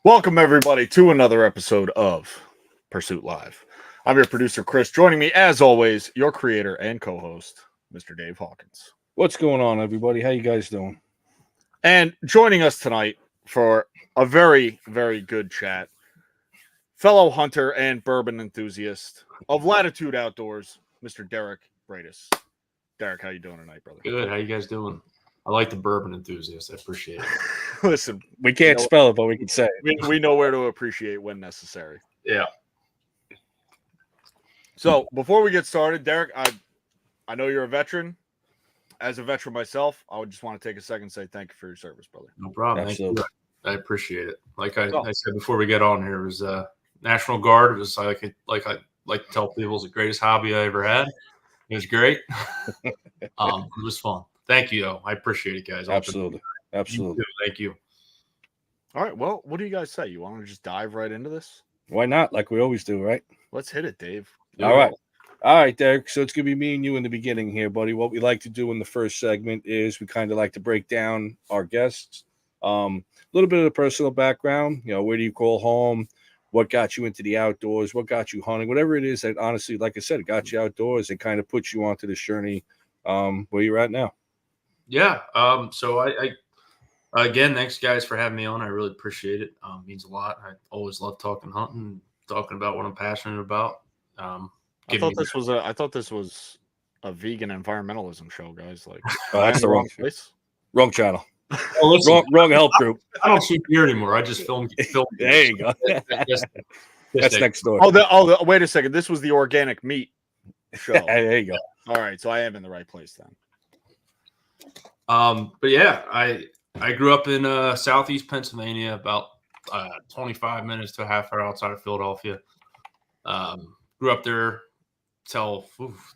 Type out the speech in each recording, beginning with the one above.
Welcome, everybody, to another episode of Pursuit Live. I'm your producer, Chris. Joining me, as always, your creator and co-host, Mr. Dave Hawkins. What's going on, everybody? How you guys doing? And joining us tonight for a very, very good chat, fellow hunter and bourbon enthusiast of Latitude Outdoors, Mr. Derek Bradies. Derek, how you doing tonight, brother? Good. How you guys doing? I like the bourbon enthusiast. I appreciate it. Listen, We can't spell it, but we can say it. we know where to appreciate when necessary. Yeah. So before we get started, Derek, I know you're a veteran. As a veteran myself, I would just want to take a second and say thank you for your service, brother. No problem. Absolutely. Thank you. I appreciate it. Like I said before we get on here, it was National Guard. It was I like to tell people, it was the greatest hobby I ever had. It was great. It was fun. Thank you, though. I appreciate it, guys. Absolutely. Absolutely. Thank you. All right. Well, what do you guys say? You want to just dive right into this? Why not? Like we always do, right? Let's hit it, Dave. All right, Derek. So it's going to be me and you in the beginning here, buddy. What we like to do in the first segment is we kind of like to break down our guests. A little bit of the personal background. You know, where do you call home? What got you into the outdoors? What got you hunting? Whatever it is that, honestly, like I said, it got you outdoors. It kind of puts you onto this journey where you're at now. Yeah. So I again, thanks guys for having me on. I really appreciate it. Means a lot. I always love talking hunting, talking about what I'm passionate about. I thought this was a vegan environmentalism show, guys. Like, That's the wrong place. Wrong channel. Oh, listen, Wrong help group. I don't shoot beer anymore. I just film. There you go. That's next door. Wait a second. This was the organic meat show. There you go. All right, so I am in the right place then. But yeah, I grew up in southeast Pennsylvania, about 25 minutes to a half hour outside of Philadelphia. Grew up there till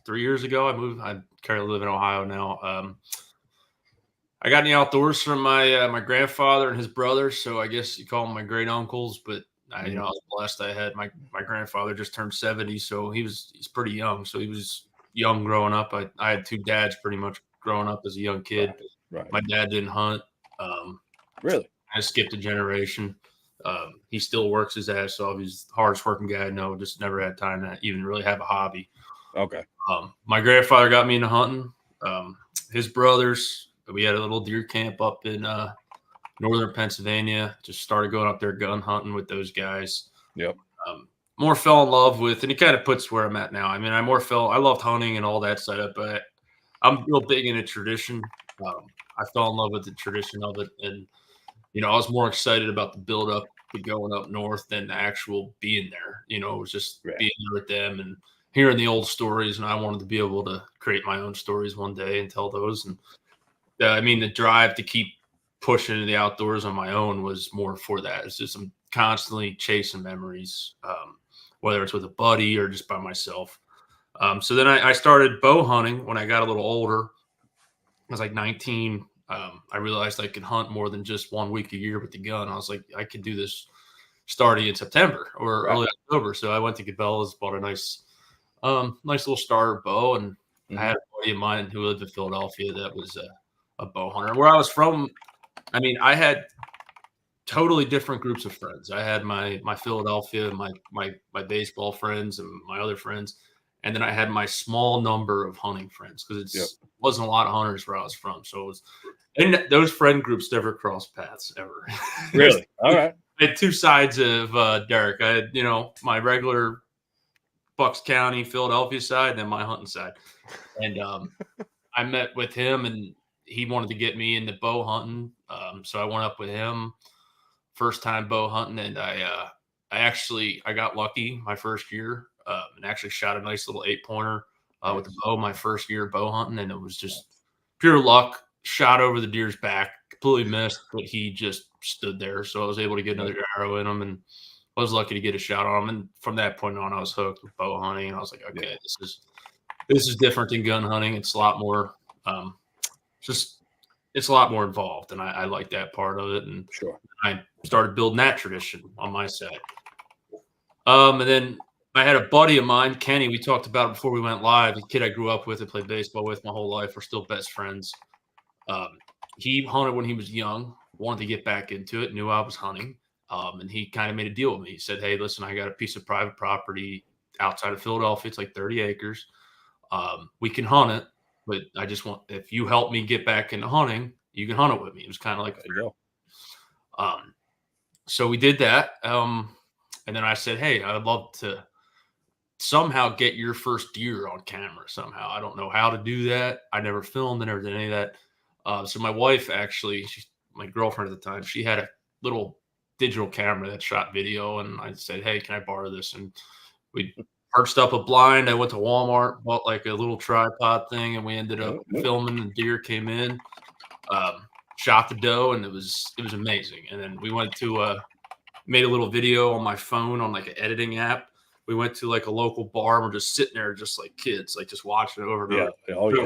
3 years ago. I currently live in Ohio now. I got in the outdoors from my grandfather and his brothers, so I guess you call them my great uncles. But I was blessed. I had my grandfather just turned 70, so he's pretty young. So he was young growing up. I had two dads pretty much growing up as a young kid. Right. My dad didn't hunt. Really? I skipped a generation. He still works his ass off. He's the hardest working guy I know. Just never had time to even really have a hobby. Okay. My grandfather got me into hunting. His brothers, we had a little deer camp up in northern Pennsylvania. Just started going up there gun hunting with those guys. Yep. More fell in love with, and it kind of puts where I'm at now. I mean, I loved hunting and all that setup, but I'm real big into tradition. I fell in love with the tradition of it. And, I was more excited about the build up to going up north than the actual being there. It was just being there with them and hearing the old stories. And I wanted to be able to create my own stories one day and tell those. And the drive to keep pushing into the outdoors on my own was more for that. It's just I'm constantly chasing memories, whether it's with a buddy or just by myself. So then I started bow hunting when I got a little older. I was like 19. I realized I could hunt more than just 1 week a year with the gun. I was like, I could do this starting in September or early October. So I went to Cabela's, bought a nice little starter bow, and I had a buddy of mine who lived in Philadelphia that was a bow hunter. Where I was from, I had totally different groups of friends. I had my Philadelphia, my baseball friends, and my other friends. And then I had my small number of hunting friends because it wasn't a lot of hunters where I was from. So it was, and those friend groups never crossed paths ever. Really? All right. I had two sides of Derek. I had, my regular Bucks County, Philadelphia side, and then my hunting side. And I met with him, and he wanted to get me into bow hunting. So I went up with him, first time bow hunting, and I got lucky my first year. And actually shot a nice little 8-pointer with the bow my first year bow hunting, and it was just pure luck. Shot over the deer's back, completely missed, but he just stood there. So I was able to get another arrow in him, and I was lucky to get a shot on him. And from that point on, I was hooked with bow hunting, and I was like, okay, this is different than gun hunting. It's a lot more, it's a lot more involved, and I like that part of it. And I started building that tradition on my side. And then I had a buddy of mine, Kenny, we talked about it before we went live, a kid I grew up with and played baseball with my whole life. We're still best friends. He hunted when he was young, wanted to get back into it, knew I was hunting. And he kind of made a deal with me. He said, "Hey, listen, I got a piece of private property outside of Philadelphia. It's like 30 acres. We can hunt it, but I just want, if you help me get back into hunting, you can hunt it with me." It was kind of like, There you go. So we did that. And then I said, "Hey, I'd love to somehow get your first deer on camera somehow. I don't know how to do that. I never filmed and never did any of that." So my wife, actually, she's my girlfriend at the time, she had a little digital camera that shot video. And I said, "Hey, can I borrow this?" And we perched up a blind. I went to Walmart, bought like a little tripod thing, and we ended up filming. The deer came in, shot the doe, and it was amazing. And then we went to made a little video on my phone on like an editing app. We went to like a local bar, and we're just sitting there just like kids, like just watching it over and over. Yeah. Oh, yeah.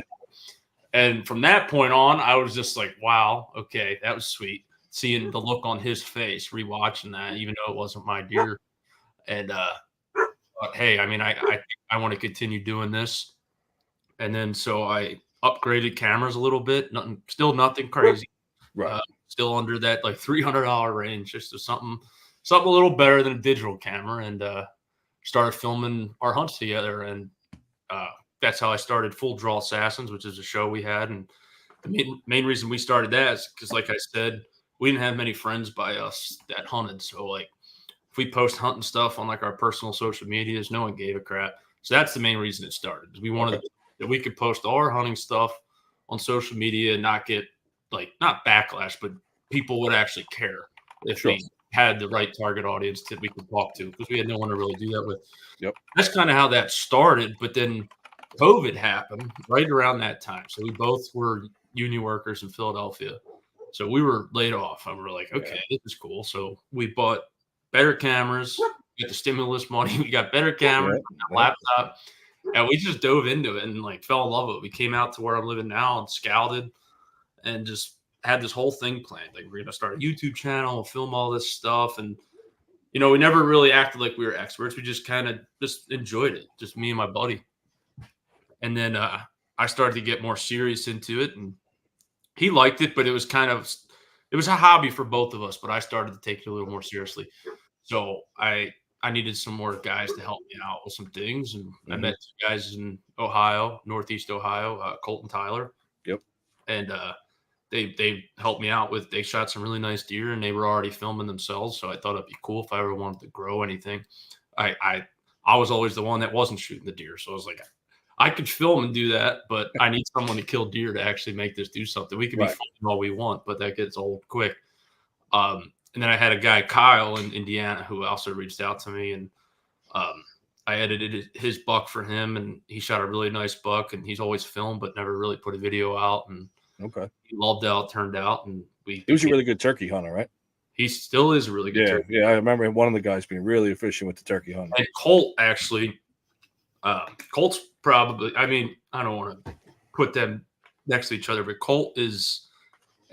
And from that point on, I was just like, wow, okay, that was sweet. Seeing the look on his face, rewatching that, even though it wasn't my deer. And but, hey, I mean, I want to continue doing this. And then so I upgraded cameras a little bit. Still nothing crazy. Right. Still under that like $300 range, just something a little better than a digital camera. And started filming our hunts together. And that's how I started Full Draw Assassins, which is a show we had. And the main reason we started that is because, like I said, we didn't have many friends by us that hunted. So like if we post hunting stuff on like our personal social medias, no one gave a crap. So that's the main reason it started. We wanted that we could post all our hunting stuff on social media and not get like, not backlash, but people would actually care if we had the right target audience that we could talk to, because we had no one to really do that with. Yep. That's kind of how that started. But then COVID happened right around that time. So we both were union workers in Philadelphia. So we were laid off, and we were like, okay, this is cool. So we bought better cameras, get the stimulus money. We got better cameras, laptop, and we just dove into it and like fell in love with it. We came out to where I'm living now and scouted and just had this whole thing planned. Like, we're going to start a YouTube channel, film all this stuff. And, you know, we never really acted like we were experts. We just kind of just enjoyed it, just me and my buddy. And then I started to get more serious into it, and he liked it, but it was a hobby for both of us, but I started to take it a little more seriously. So I needed some more guys to help me out with some things. And I met two guys in Ohio, Northeast Ohio, Colt and Tyler. Yep. And they helped me out with, they shot some really nice deer, and they were already filming themselves. So I thought it'd be cool if I ever wanted to grow anything. I was always the one that wasn't shooting the deer. So I was like, I could film and do that, but I need someone to kill deer to actually make this do something. We can be filming all we want, but that gets old quick. And then I had a guy, Kyle, in Indiana, who also reached out to me, and I edited his buck for him, and he shot a really nice buck, and he's always filmed but never really put a video out. And he loved how it turned out. And he was a really good turkey hunter, right? He still is a really good turkey. Yeah, I remember one of the guys being really efficient with the turkey hunting. And Colt, actually, Colt's probably, I mean, I don't want to put them next to each other, but Colt is,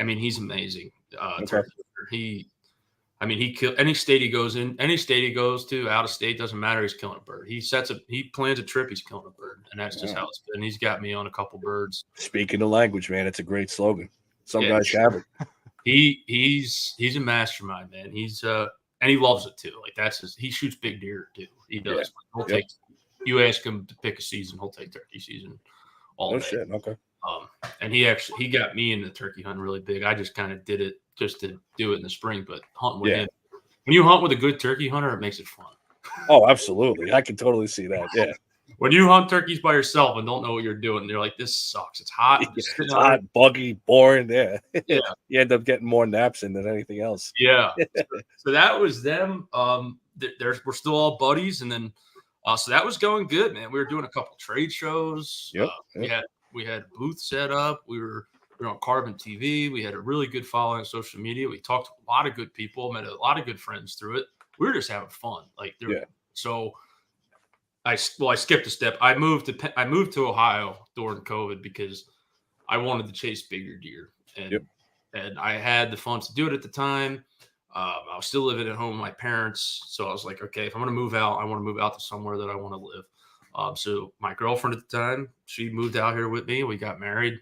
I mean, he's amazing. He kills any state he goes in, any state he goes to, out of state, doesn't matter. He's killing a bird. He plans a trip, he's killing a bird, and that's just how it's been. He's got me on a couple birds. Speaking the language, man, it's a great slogan. Some guys have it. He's a mastermind, man. He's and he loves it too. Like, that's he shoots big deer too. He does. He'll take. You ask him to pick a season, he'll take turkey season all day. Shit. Okay. And he got me into turkey hunting really big. I just kind of did it just to do it in the spring, but hunting with him, when you hunt with a good turkey hunter, it makes it fun. Oh, absolutely. I can totally see that. Yeah. When you hunt turkeys by yourself and don't know what you're doing, you're like, this sucks. It's hot. It's hot, buggy, boring. Yeah. Yeah. You end up getting more naps in than anything else. Yeah. So that was them. We're still all buddies. And then, so that was going good, man. We were doing a couple trade shows. Yep. We had a booth set up. We were on Carbon TV. We had a really good following on social media. We talked to a lot of good people, met a lot of good friends through it. We were just having fun. So I skipped a step. I moved to Ohio during COVID because I wanted to chase bigger deer, and I had the funds to do it at the time. I was still living at home with my parents, so I was like, okay, if I'm going to move out, I want to move out to somewhere that I want to live. So my girlfriend at the time, she moved out here with me. We got married.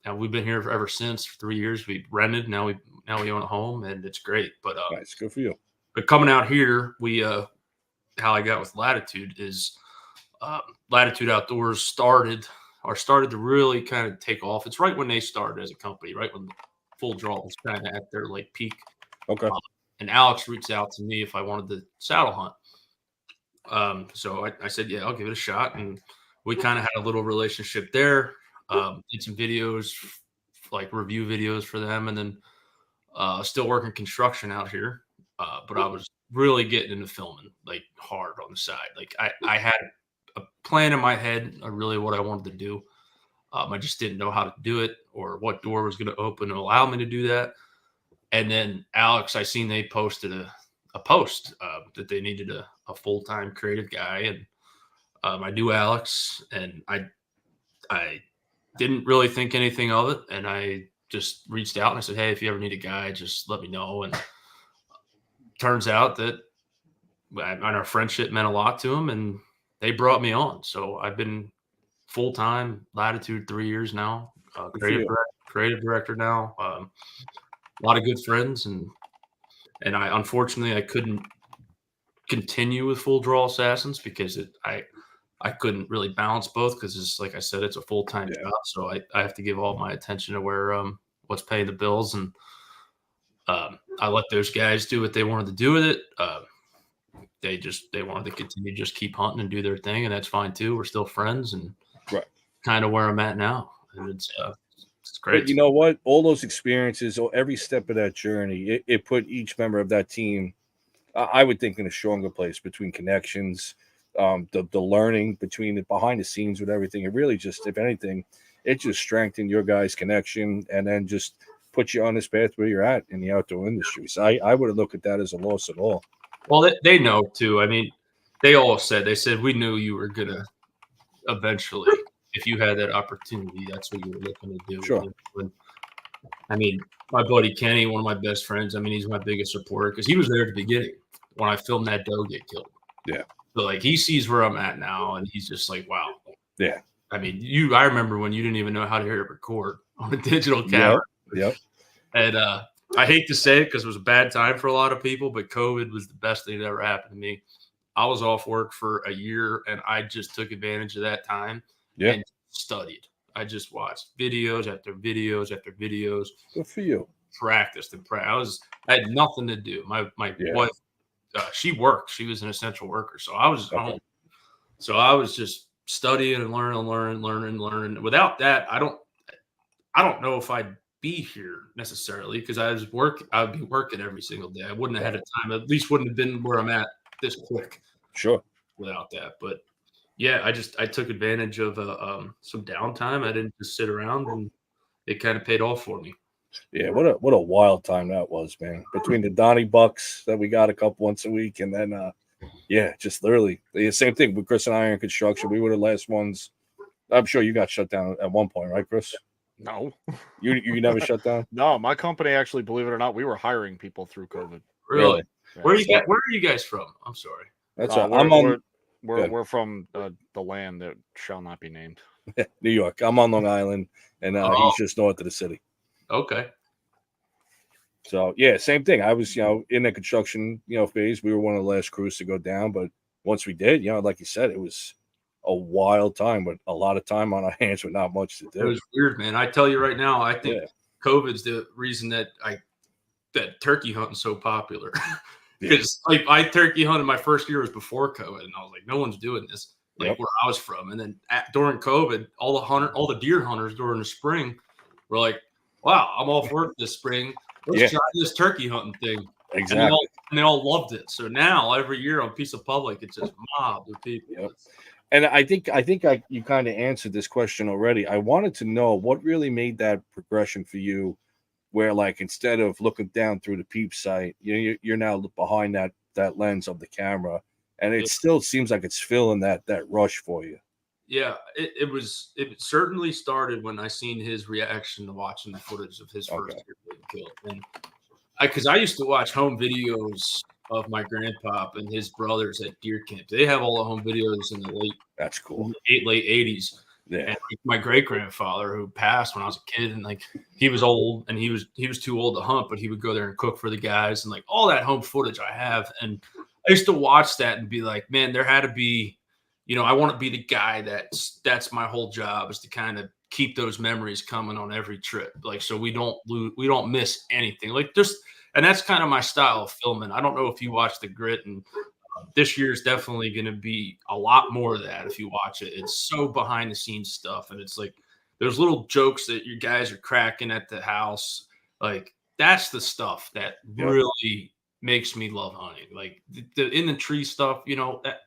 and we've been here ever since for 3 years. We rented, now we own a home, and it's great. But Nice, good for you. but coming out here, we how I got with Latitude is Latitude Outdoors started to really kind of take off. It's right when they started as a company, right when Full Draw was kind of at their like peak. Okay. And Alex reached out to me if I wanted to saddle hunt. So I said, yeah, I'll give it a shot. And we kind of had a little relationship there. Did some videos, like review videos for them. And then still working construction out here. But I was really getting into filming like hard on the side. Like I had a plan in my head of really what I wanted to do. I just didn't know how to do it or what door was going to open and allow me to do that. And then Alex, I seen they posted a post that they needed a full-time creative guy. And I knew Alex, and I didn't really think anything of it. And I just reached out and I said, hey, if you ever need a guy, just let me know. And turns out that our friendship meant a lot to him, and they brought me on. So I've been full-time Latitude 3 years now, creative director now. A lot of good friends, and I unfortunately I couldn't continue with Full Draw Assassins because I couldn't really balance both because it's like I said, it's a full-time job, so I have to give all my attention to where what's paying the bills, and I let those guys do what they wanted to do with it. They wanted to continue just keep hunting and do their thing, and that's fine too. We're still friends, and kind of where I'm at now, and it's great. But you know what? All those experiences, or every step of that journey, it put each member of that team, I would think, in a stronger place between connections, the learning between the behind the scenes with everything. It really just, if anything, it just strengthened your guys' connection and then just put you on this path where you're at in the outdoor industry. So I wouldn't look at that as a loss at all. Well, they know too. I mean, they said we knew you were gonna eventually, if you had that opportunity, that's what you were looking to do. Sure. I mean, my buddy Kenny, one of my best friends, I mean, he's my biggest supporter because he was there at the beginning when I filmed that doe get killed. Yeah. So like he sees where I'm at now, and he's just like, wow. Yeah. I mean, I remember when you didn't even know how to hit a record on a digital camera. Yep. And I hate to say it because it was a bad time for a lot of people, but COVID was the best thing that ever happened to me. I was off work for a year, and I just took advantage of that time and studied. I just watched videos after videos after videos. Good for you. Practiced and practiced. I had nothing to do. My wife, she worked. She was an essential worker, so I was home. So I was just studying and learning. Without that, I don't know if I'd be here necessarily because I'd be working every single day. I wouldn't have had a time. At least wouldn't have been where I'm at this quick. Sure. Without that, but yeah, I took advantage of some downtime. I didn't just sit around, and it kind of paid off for me. Yeah, what a wild time that was, man. Between the Donnie Bucks that we got a couple once a week, and then just literally the same thing with Chris and I in construction. We were the last ones. I'm sure you got shut down at one point, right, Chris? No. You never shut down? No, my company actually, believe it or not, we were hiring people through COVID. Really? Yeah. Where are you guys from? I'm sorry. That's we're from the land that shall not be named. New York. I'm on Long Island, and he's just north of the city. Okay. So yeah, same thing. I was, in the construction, phase. We were one of the last crews to go down, but once we did, like you said, it was a wild time, but a lot of time on our hands with not much to do. It was weird, man. I tell you right now, I think COVID's the reason that turkey hunting's so popular. Because I turkey hunted my first year was before COVID, and I was like, no one's doing this where I was from. And then during COVID, all the deer hunters during the spring were like, wow, I'm off work this spring. Let's try this turkey hunting thing. Exactly. And they all loved it. So now every year on Piece of Public, it's just mobbed with people. Yep. And I think you kind of answered this question already. I wanted to know what really made that progression for you, where like instead of looking down through the peep sight, you're now behind that lens of the camera, and it still seems like it's filling that rush for you. Yeah, it certainly started when I seen his reaction to watching the footage of his first deer being killed, and because I used to watch home videos of my grandpop and his brothers at deer camp. They have all the home videos in the late 80s. Yeah. And like, my great grandfather who passed when I was a kid, and like he was old and he was too old to hunt, but he would go there and cook for the guys and like all that home footage I have. And I used to watch that and be like, man, there had to be, I want to be the guy that's my whole job, is to kind of keep those memories coming on every trip. Like, so we don't miss anything. Like and that's kind of my style of filming. I don't know if you watch The Grit, and this year is definitely going to be a lot more of that. If you watch it, it's so behind the scenes stuff. And it's like, there's little jokes that you guys are cracking at the house. Like, that's the stuff that really makes me love hunting. Like the in the tree stuff, that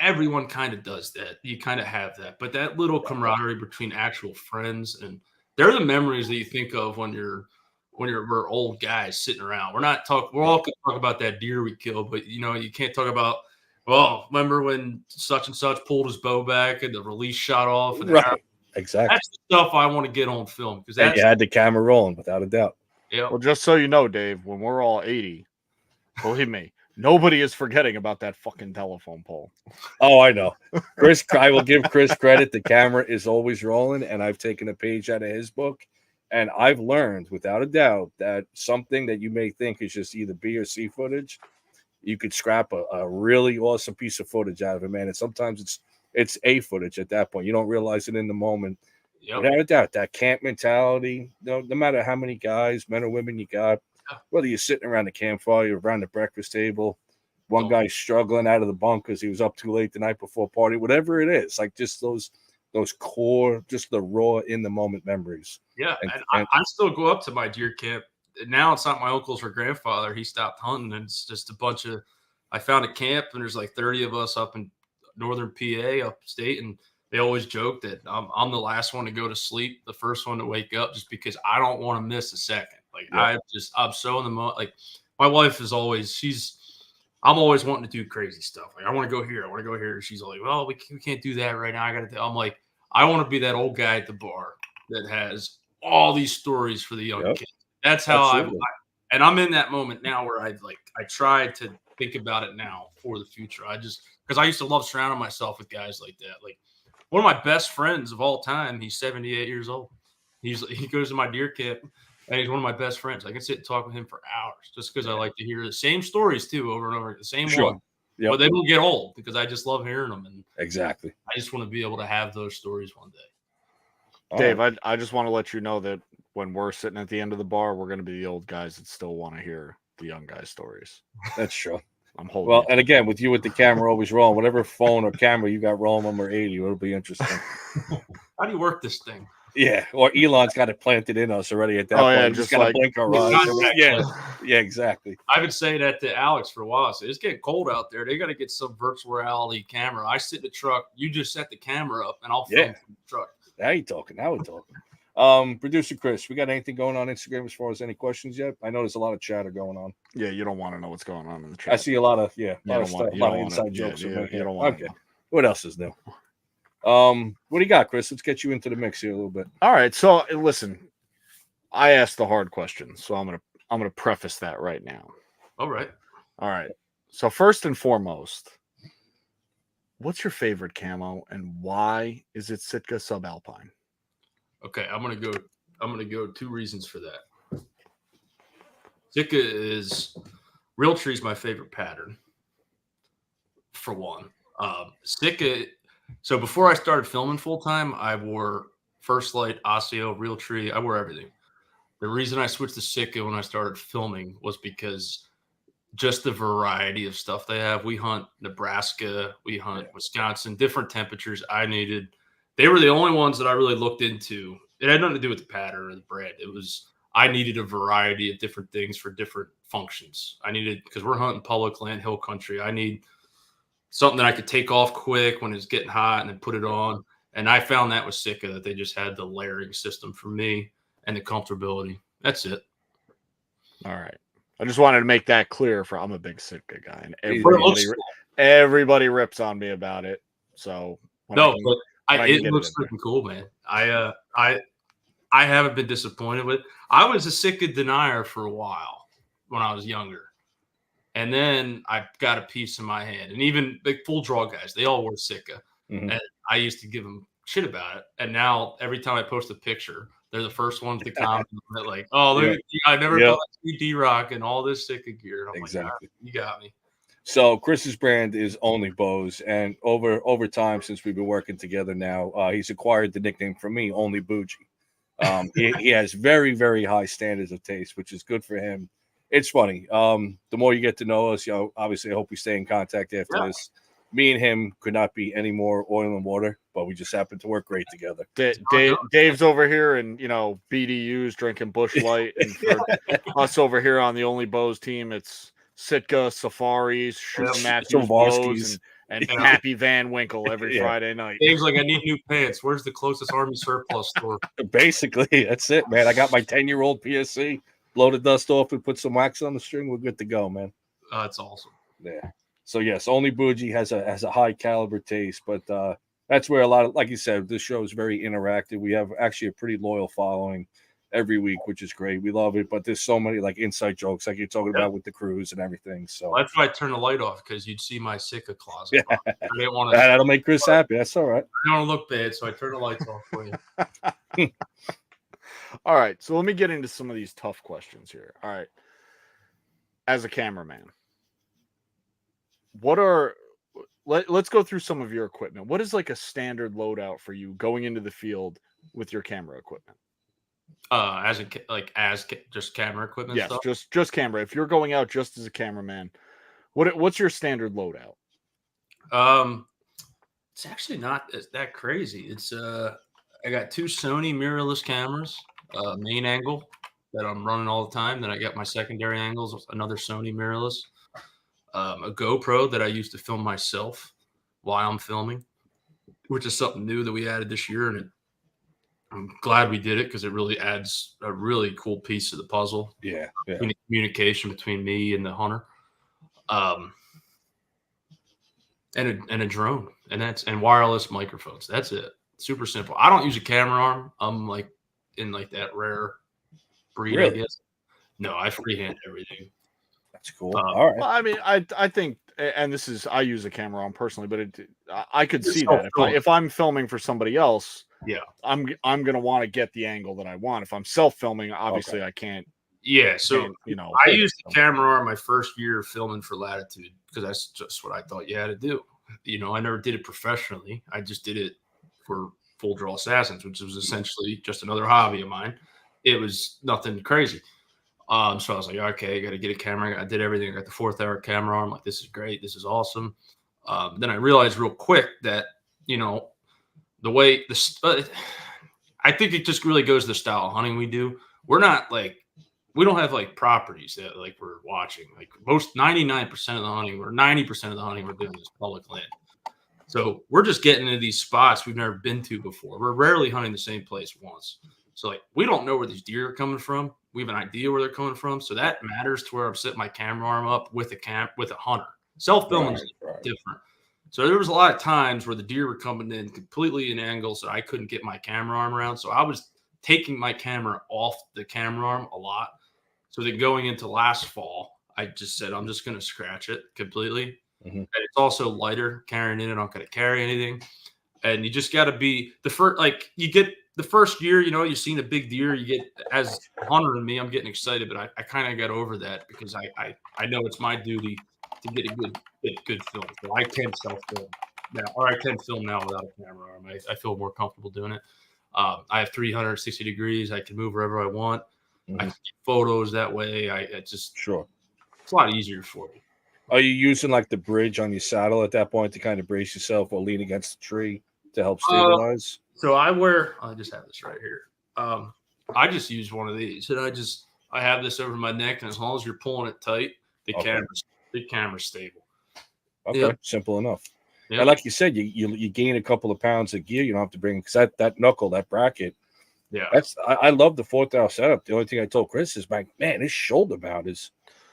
everyone kind of does that. You kind of have that, but that little camaraderie between actual friends, and they're the memories that you think of when we're old guys sitting around. We're all going to talk about that deer we killed, but you can't talk about, well, remember when such and such pulled his bow back and the release shot off, and Right. Exactly. that's the stuff I want to get on film, because And you had the camera rolling without a doubt. Yeah. Well, just so you know, Dave, when we're all 80, believe me, nobody is forgetting about that fucking telephone pole. Oh, I know. Chris, I will give Chris credit. The camera is always rolling, and I've taken a page out of his book, and I've learned without a doubt that something that you may think is just either B or C footage, you could scrap a really awesome piece of footage out of it, man. And sometimes it's A footage at that point. You don't realize it in the moment. Yep. Without a doubt, that camp mentality, no matter how many guys, men or women you got, whether you're sitting around the campfire, you're around the breakfast table, one guy's struggling out of the bunk because he was up too late the night before party, whatever it is, like just those core, just the raw in the moment memories. Yeah, and I still go up to my deer camp. Now it's not my uncle's or grandfather. He stopped hunting, and it's just a bunch of. I found a camp, and there's like 30 of us up in northern PA, upstate, and they always joke that I'm the last one to go to sleep, the first one to wake up, just because I don't want to miss a second. Like I'm so in the moment. Like my wife is always, I'm always wanting to do crazy stuff. Like I want to go here, I want to go here. She's like, well, we can't do that right now. I'm like, I want to be that old guy at the bar that has all these stories for the young kids. That's how and I'm in that moment now where I try to think about it now for the future. Because I used to love surrounding myself with guys like that. Like one of my best friends of all time, he's 78 years old. He goes to my deer camp, and he's one of my best friends. I can sit and talk with him for hours just because I like to hear the same stories too, over and over, the same one. Yep. But they don't get old because I just love hearing them. And exactly. I just want to be able to have those stories one day. Dave, I just want to let you know that when we're sitting at the end of the bar, we're going to be the old guys that still want to hear the young guys' stories. That's true. I'm holding. Well, and again, with you with the camera always rolling, whatever phone or camera you got rolling when we're 80, it'll be interesting. How do you work this thing? Yeah, or Elon's got it planted in us already at that point. Yeah, just got to blink our eyes. Yeah, exactly. I've been saying that to Alex for a while. So it's getting cold out there. They got to get some virtual reality camera. I sit in the truck. You just set the camera up, and I'll film from the truck. Now you're talking. Now we're talking. Producer Chris, we got anything going on Instagram as far as any questions yet? I know there's a lot of chatter going on. Yeah, you don't want to know what's going on in the chat. I see a lot of inside jokes. You don't want to know. What else is new? What do you got, Chris? Let's get you into the mix here a little bit. All right. So listen, I asked the hard questions, so I'm gonna preface that right now. All right. So first and foremost, what's your favorite camo, and why is it Sitka Subalpine? Okay, I'm gonna go 2 reasons for that. Sitka is Realtree is my favorite pattern. For one, Sitka. So before I started filming full time, I wore First Light, Osseo, Realtree. I wore everything. The reason I switched to Sitka when I started filming was because just the variety of stuff they have. We hunt Nebraska, we hunt Wisconsin, different temperatures. They were the only ones that I really looked into. It had nothing to do with the pattern or the brand. I needed a variety of different things for different functions. Because we're hunting public land, hill country. I need something that I could take off quick when it's getting hot and then put it on. And I found that with Sitka, that they just had the layering system for me and the comfortability. That's it. All right. I just wanted to make that clear. I'm a big Sitka guy, and everybody rips on me about it. So it looks freaking cool, man. I haven't been disappointed with it. I was a Sitka denier for a while when I was younger. And then I got a piece in my hand. And even big full draw guys, they all wore Sitka. Mm-hmm. And I used to give them shit about it. And now every time I post a picture, they're the first ones to comment on it, like, "Oh, look Yeah. at I never Yeah. thought I'd see D-Rock and all this sick of gear." And I'm Exactly. like, "You got me." So Chris's brand is Only Bows, and over time since we've been working together now, he's acquired the nickname from me, Only Bougie. He has very, very high standards of taste, which is good for him. It's funny. The more you get to know us, obviously I hope we stay in contact after this. Me and him could not be any more oil and water, but we just happen to work great together. Dave's over here and BDUs drinking Bush Light, and for us over here on the Only Bows team, it's Sitka Safaris, shooting Matthews Bows, and Pappy Van Winkle every Friday night. Dave's like, "I need new pants. Where's the closest Army surplus store?" Basically, that's it, man. I got my 10-year-old PSC. Blow the dust off and put some wax on the string. We're good to go, man. That's awesome. Yeah. So yes, Only Bougie has a high caliber taste, but that's where a lot of, like you said, this show is very interactive. We have actually a pretty loyal following every week, which is great. We love it, but there's so many like inside jokes, like you're talking about with the cruise and everything. So that's why I turned the light off, because you'd see my Sitka closet. I didn't want to. That'll make Chris happy. That's all right. I don't look bad, so I turned the lights off for you. All right, so let me get into some of these tough questions here. All right, as a cameraman, let's go through some of your equipment. What is like a standard loadout for you going into the field with your camera equipment? Just camera equipment. Yes, stuff? just camera. If you're going out just as a cameraman, what's your standard loadout? It's actually not that crazy. It's I got 2 Sony mirrorless cameras, main angle that I'm running all the time. Then I got my secondary angles, another Sony mirrorless, a GoPro that I use to film myself while I'm filming, which is something new that we added this year, and I'm glad we did it because it really adds a really cool piece of the puzzle. Yeah. In the communication between me and the hunter, and a drone, and wireless microphones. That's it. Super simple. I don't use a camera arm. I'm like in like that rare breed, Really? I guess. No, I freehand everything. That's cool. All right. Well, I mean, I think, and this is, I use a camera arm personally, but I could see that if I'm filming for somebody else, I'm gonna want to get the angle that I want. If I'm self-filming, obviously I can't. Yeah, so I used the camera arm my first year filming for Latitude because that's just what I thought you had to do. I never did it professionally. I just did it for Full Draw Assassins, which was essentially just another hobby of mine. It was nothing crazy. So I was like, okay, I got to get a camera. I did everything. I got the 4th hour camera arm. Like, this is great. This is awesome. Then I realized real quick that, the way I think it just really goes to the style of hunting we do. We're not like, we don't have like properties that like we're watching. Like most 99% of the hunting or 90% of the hunting we're doing is public land. So we're just getting into these spots we've never been to before. We're rarely hunting the same place once. So like we don't know where these deer are coming from. We have an idea where they're coming from. So that matters to where I'm setting my camera arm up with a hunter. Self-filming is different. So there was a lot of times where the deer were coming in completely in angles that I couldn't get my camera arm around. So I was taking my camera off the camera arm a lot. So then going into last fall, I just said, I'm just going to scratch it completely. Mm-hmm. And it's also lighter carrying in. I'm not going to carry anything. And you just got to be the first, like you get the first year, you've seen a big deer, you get, as a hunter and me, I'm getting excited, but I kind of got over that because I know it's my duty to get a good film. So I can self-film now, or I can film now without a camera arm. I feel more comfortable doing it. I have 360 degrees. I can move wherever I want. Mm-hmm. I can get photos that way. It's a lot easier for me. Are you using like the bridge on your saddle at that point to kind of brace yourself or lean against the tree to help stabilize? So I just have this right here. I just use one of these, and I have this over my neck, and as long as you're pulling it tight, the camera's stable. Okay, simple enough. Yep. And like you said, you gain a couple of pounds of gear. You don't have to bring, because that knuckle, that bracket. Yeah, I love the 4th hour setup. The only thing I told Chris is, man, his shoulder mount it's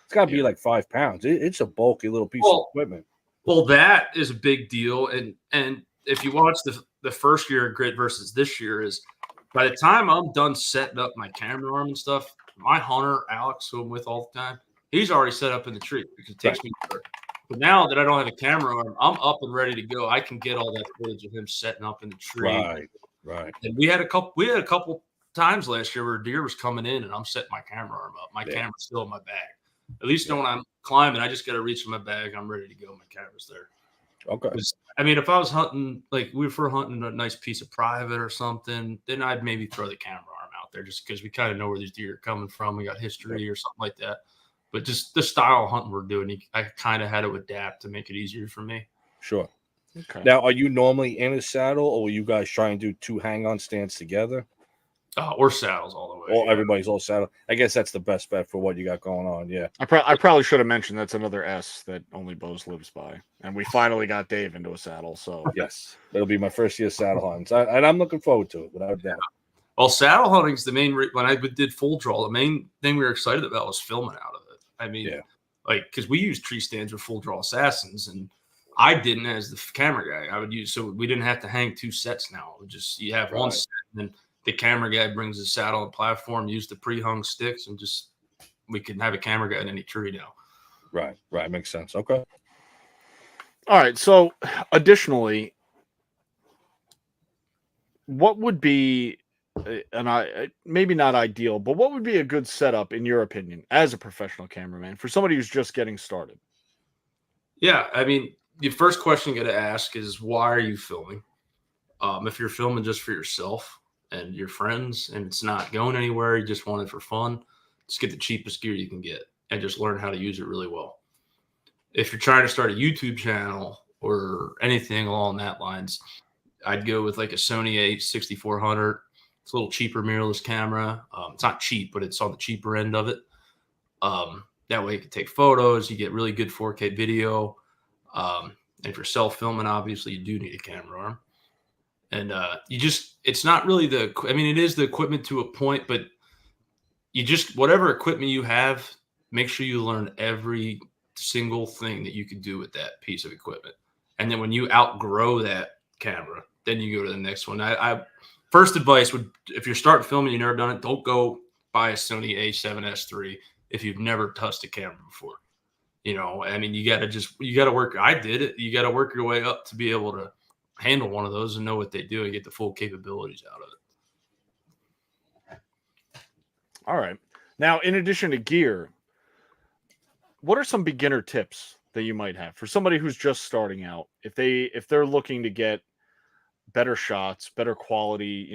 got to be like 5 pounds. It's a bulky little piece of equipment. Well, that is a big deal, and if you watch the first year of Grit versus this year, is by the time I'm done setting up my camera arm and stuff, my hunter Alex, who I'm with all the time, he's already set up in the tree because it takes me But now that I don't have a camera arm, I'm up and ready to go. I can get all that footage of him setting up in the tree. Right. And we had a couple times last year where a deer was coming in, and I'm setting my camera arm up. My camera's still in my bag. At least when I'm climbing, I just got to reach in my bag. I'm ready to go. My camera's there. Okay. I mean, if I was hunting, like if we're hunting a nice piece of private or something, then I'd maybe throw the camera arm out there just because we kind of know where these deer are coming from. We got history or something like that. But just the style of hunting we're doing, I kind of had to adapt to make it easier for me. Sure. Okay. Now, are you normally in a saddle, or are you guys trying to do 2 hang-on stands together? We're saddles all the way. Or everybody's all saddle. I guess that's the best bet for what you got going on. Yeah. I probably should have mentioned that's another S that only Bose lives by, and we finally got Dave into a saddle. So yes, it'll be my first year saddle hunting, and I'm looking forward to it without a doubt. Well, saddle hunting's the main. When I did full draw, the main thing we were excited about was filming out of it. I mean, like because we use tree stands with full draw assassins, and I didn't as the camera guy. I would use so we didn't have to hang 2 sets now. You have one set, and then the camera guy brings the saddle and platform, use the pre-hung sticks, and just we can have a camera guy in any tree now. Right, makes sense. Okay. All right. So, additionally, what would be, maybe not ideal, but what would be a good setup in your opinion as a professional cameraman for somebody who's just getting started? Yeah, I mean, the first question you got to ask is why are you filming? If you're filming just for yourself and your friends, and it's not going anywhere, you just want it for fun, just get the cheapest gear you can get and just learn how to use it really well. If you're trying to start a YouTube channel or anything along that lines, I'd go with like a Sony A6400. It's a little cheaper mirrorless camera. It's not cheap, but it's on the cheaper end of it. That way you can take photos, you get really good 4K video. And if you're self-filming, obviously you do need a camera arm. And it's not really it is the equipment to a point, but whatever equipment you have, make sure you learn every single thing that you can do with that piece of equipment. And then when you outgrow that camera, then you go to the next one. I first advice would, if you're starting filming, you've never done it, don't go buy a Sony A7S III if you've never touched a camera before. You know, I mean, you got to work. I did it. You got to work your way up to be able to handle one of those and know what they do and get the full capabilities out of it. All right. Now, in addition to gear, what are some beginner tips that you might have for somebody who's just starting out? If they're looking to get better shots, better quality,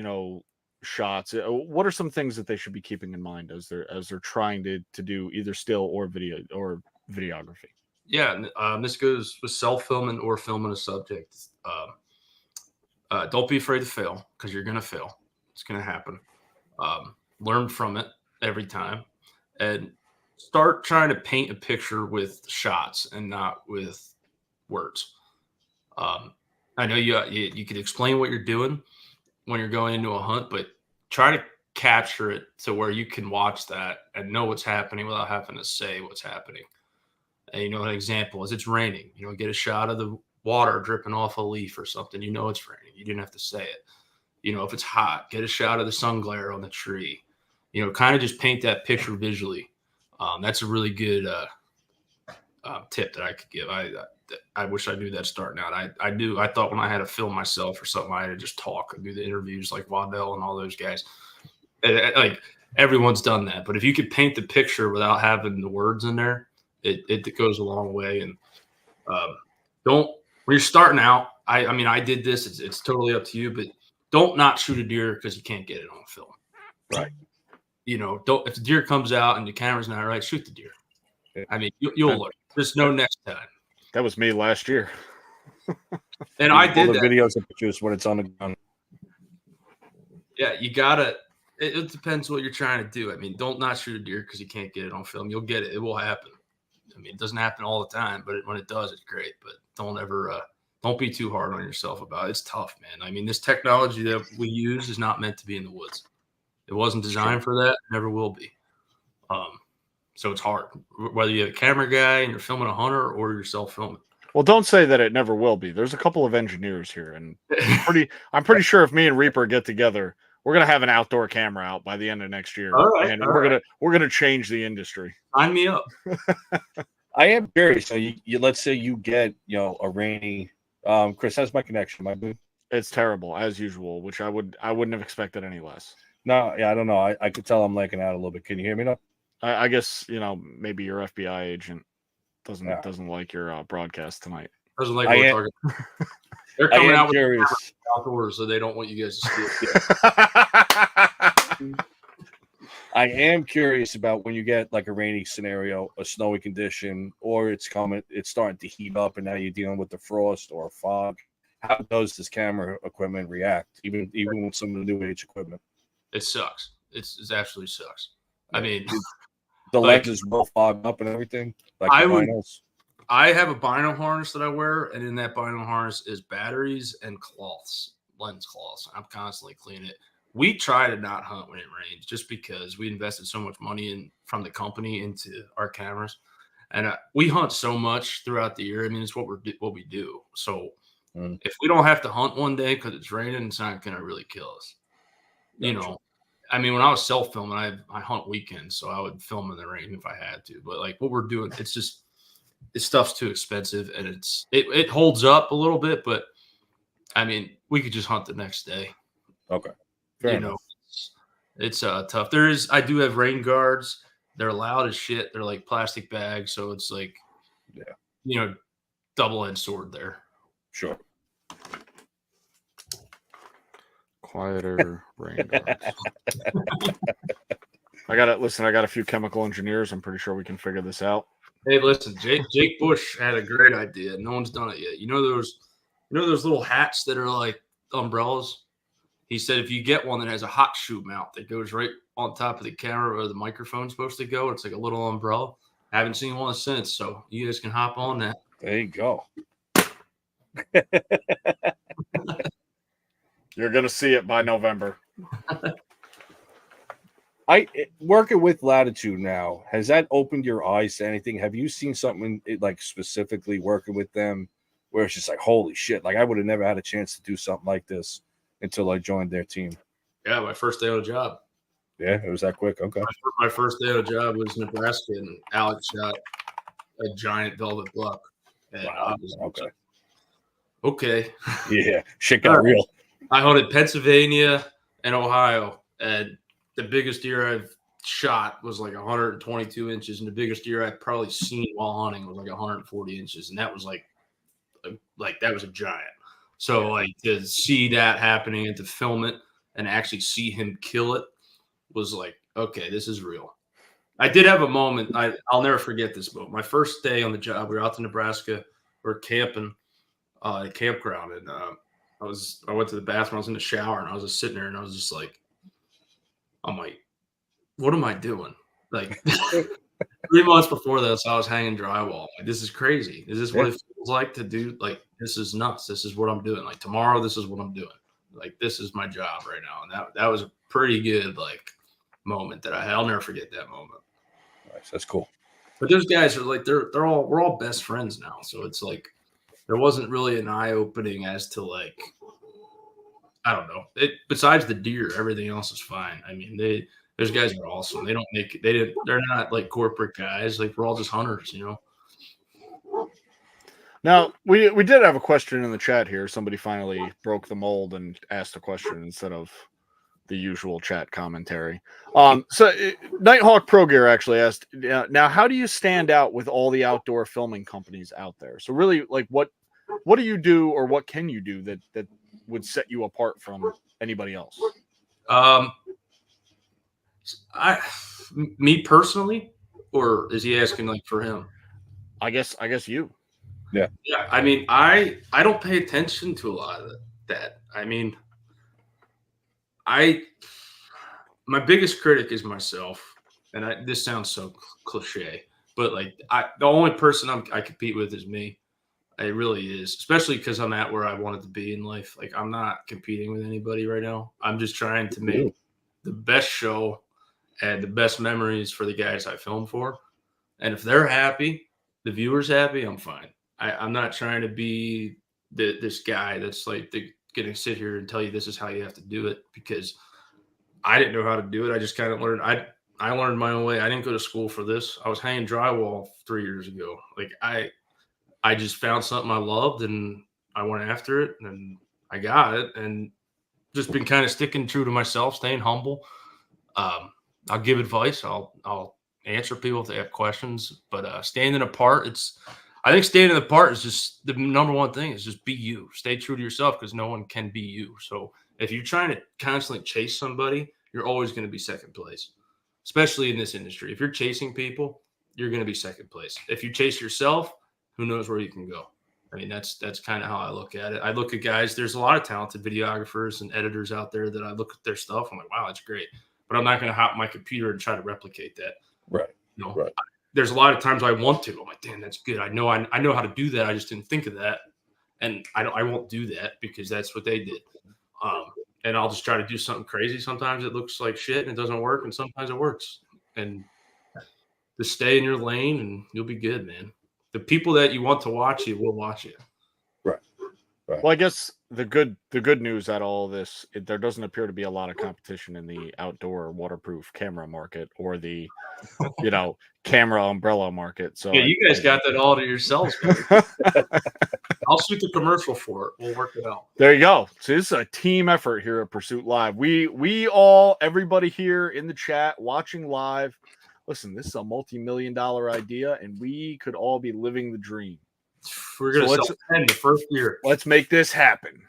shots, what are some things that they should be keeping in mind as they're trying to do either still or video or videography? Yeah, this goes with self-filming or filming a subject. Don't be afraid to fail, because you're going to fail. It's going to happen. Learn from it every time, and start trying to paint a picture with shots and not with words. I know you could explain what you're doing when you're going into a hunt, but try to capture it to where you can watch that and know what's happening without having to say what's happening. And, an example is it's raining. Get a shot of the water dripping off a leaf or something. It's raining. You didn't have to say it. If it's hot, get a shot of the sun glare on the tree. Kind of just paint that picture visually. That's a really good tip that I could give. I wish I knew that starting out. I thought when I had to film myself or something, I had to just talk and do the interviews like Waddell and all those guys. Like everyone's done that. But if you could paint the picture without having the words in there, it goes a long way. And when you're starting out, I did this. It's totally up to you, but don't not shoot a deer because you can't get it on film. Right. If the deer comes out and the camera's not right, shoot the deer. You'll learn. Just know next time. That was me last year. And I did that. Videos of pictures when it's on the ground. Yeah, you gotta. It depends what you're trying to do. Don't not shoot a deer because you can't get it on film. You'll get it. It will happen. It doesn't happen all the time, but when it does, it's great. But don't be too hard on yourself about it. It's tough, man. This technology that we use is not meant to be in the woods. It wasn't designed for that. Never will be. So it's hard, whether you have a camera guy and you're filming a hunter or you're self-filming. Well, don't say that it never will be. There's a couple of engineers here, and I'm pretty sure if me and Reaper get together, we're gonna have an outdoor camera out by the end of next year, and we're gonna change the industry. Sign me up. I am curious. So you let's say you get a rainy. Chris, how's my connection? My good? It's terrible as usual, which I wouldn't have expected any less. No, yeah, I don't know. I could tell I'm lagging out a little bit. Can you hear me now? I guess maybe your FBI agent doesn't Yeah. doesn't like your broadcast tonight. Doesn't like what we're talking. They're I coming am out with curious. outdoors, so they don't want you guys to steal. I am curious about when you get like a rainy scenario, a snowy condition, or it's starting to heat up, and now you're dealing with the frost or fog. How does this camera equipment react, even with some of the new age equipment? It sucks. It absolutely sucks. I mean, the like, lenses will fog up and everything. Like I the would. vinyls. I have a bino harness that I wear, and in that bino harness is batteries and cloths, lens cloths. I'm constantly cleaning it. We try to not hunt when it rains, just because we invested so much money from the company into our cameras, and we hunt so much throughout the year. I mean, it's what we do. So if we don't have to hunt one day because it's raining, it's not going to really kill us. Gotcha. I mean, when I was self filming, I hunt weekends, so I would film in the rain if I had to. But like what we're doing, it's just. This stuff's too expensive, and it holds up a little bit, but I mean, we could just hunt the next day. Okay, fair enough. It's tough. I do have rain guards. They're loud as shit. They're like plastic bags, so it's like, double-edged sword there. Sure. Quieter rain guards. I got a few chemical engineers. I'm pretty sure we can figure this out. Hey, listen, Jake Bush had a great idea. No one's done it yet. You know those little hats that are like umbrellas? He said if you get one that has a hot shoe mount that goes right on top of the camera where the microphone's supposed to go, it's like a little umbrella. I haven't seen one since, so you guys can hop on that. There you go. You're gonna see it by November. Working with Latitude now, has that opened your eyes to anything? Have you seen something like specifically working with them where it's just like, holy shit, like I would have never had a chance to do something like this until I joined their team? Yeah, my first day on the job. Yeah, it was that quick. Okay. My first day on the job was Nebraska, and Alex shot a giant velvet buck. And wow. Okay. Yeah, shit got real. I hunted Pennsylvania and Ohio, and the biggest deer I've shot was like 122 inches, and the biggest deer I've probably seen while hunting was like 140 inches, and that was like that was a giant. So like to see that happening and to film it and actually see him kill it was like, okay, this is real. I did have a moment. I'll never forget this moment. My first day on the job, we were out to Nebraska. We were camping at a campground, and I went to the bathroom. I was in the shower, and I was just sitting there, and I was just like, I'm like, what am I doing? Like 3 months before this, I was hanging drywall. Like, this is crazy. Is this what it feels like to do? Like, this is nuts. This is what I'm doing. Like tomorrow, this is what I'm doing. Like, this is my job right now. And that was a pretty good like moment that I'll never forget that moment. Nice. That's cool. But those guys are like, we're all best friends now. So it's like, there wasn't really an eye opening as to like, I don't know. Besides the deer, everything else is fine. I mean, those guys are awesome. They're not like corporate guys. Like we're all just hunters, Now we did have a question in the chat here. Somebody finally broke the mold and asked a question instead of the usual chat commentary. So Nighthawk Pro Gear actually asked, now how do you stand out with all the outdoor filming companies out there? So really, like what do you do, or what can you do that would set you apart from anybody else? Me personally, or is he asking like for him? I guess you. Yeah. I mean, I don't pay attention to a lot of that. I mean, my biggest critic is myself, and this sounds so cliche, but like the only person I compete with is me. It really is, especially because I'm at where I wanted to be in life. Like I'm not competing with anybody right now. I'm just trying to make the best show and the best memories for the guys I film for. And if they're happy, the viewer's happy, I'm fine. I'm not trying to be this guy that's like going to sit here and tell you this is how you have to do it, because I didn't know how to do it. I just kind of learned. I learned my own way. I didn't go to school for this. I was hanging drywall 3 years ago. Like I just found something I loved and I went after it and I got it and just been kind of sticking true to myself, staying humble. I'll give advice. I'll answer people if they have questions, but standing apart, I think standing apart is just the number one thing is just be you, stay true to yourself because no one can be you. So if you're trying to constantly chase somebody, you're always going to be second place, especially in this industry. If you're chasing people, you're going to be second place. If you chase yourself, who knows where you can go? I mean, that's kind of how I look at it. I look at guys, there's a lot of talented videographers and editors out there that I look at their stuff. I'm like, wow, that's great. But I'm not going to hop my computer and try to replicate that. Right. You know, right. There's a lot of times I want to. I'm like, damn, that's good. I know how to do that. I just didn't think of that. And I won't do that because that's what they did. And I'll just try to do something crazy. Sometimes it looks like shit and it doesn't work. And sometimes it works. And just stay in your lane and you'll be good, man. The people that you want to watch you will watch you. Right. Well, I guess the good news out of all this, there doesn't appear to be a lot of competition in the outdoor waterproof camera market or the, camera umbrella market. So yeah, you guys got that all to yourselves. I'll shoot the commercial for it. We'll work it out. There you go. So this is a team effort here at Pursuit Live. We all, everybody here in the chat watching live, listen, this is a multi-million-dollar idea, and we could all be living the dream. We're going to sell 10 the first year. Let's make this happen.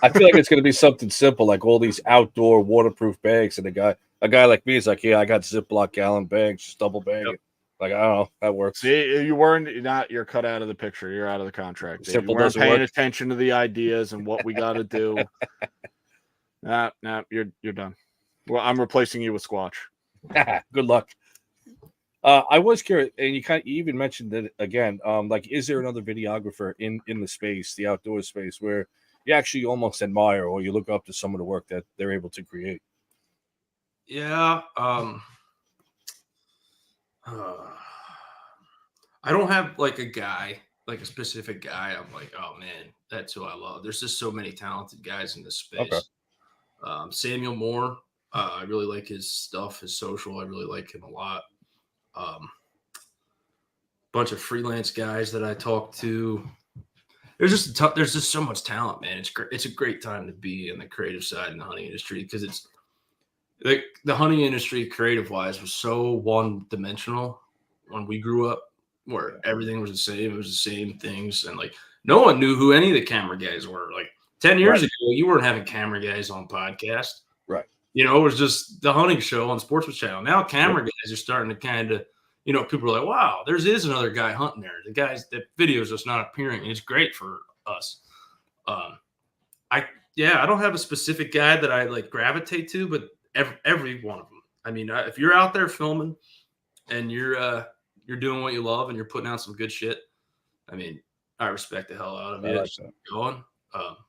I feel like it's going to be something simple, like all these outdoor waterproof bags. And a guy like me is like, yeah, I got Ziploc gallon bags, just double bag. Yep. Like, I don't know, that works. See, you're cut out of the picture. You're out of the contract. You weren't paying attention to the ideas and what we got to do. Nah, you're done. Well, I'm replacing you with Squatch. Good luck. I was curious, and you even mentioned that again. Like, is there another videographer in the space, the outdoor space, where you actually almost admire or you look up to some of the work that they're able to create? Yeah. I don't have like a specific guy. I'm like, oh man, that's who I love. There's just so many talented guys in this space. Okay. Samuel Moore, I really like his stuff, his social. I really like him a lot. Bunch of freelance guys that I talk to. There's just so much talent, man. It's a great time to be in the creative side in the hunting industry because it's like the hunting industry, creative wise, was so one dimensional when we grew up, where everything was the same. It was the same things, and like no one knew who any of the camera guys were. Like 10 years ago, you weren't having camera guys on podcast. Right. It was just the hunting show on Sportsman's Channel. Now camera guys are starting to kind of, people are like, wow, there is another guy hunting there. The guys, that video is just not appearing. And it's great for us. I don't have a specific guy that I like gravitate to, but every one of them. I mean, if you're out there filming and you're doing what you love and you're putting out some good shit, I mean, I respect the hell out of you. Going.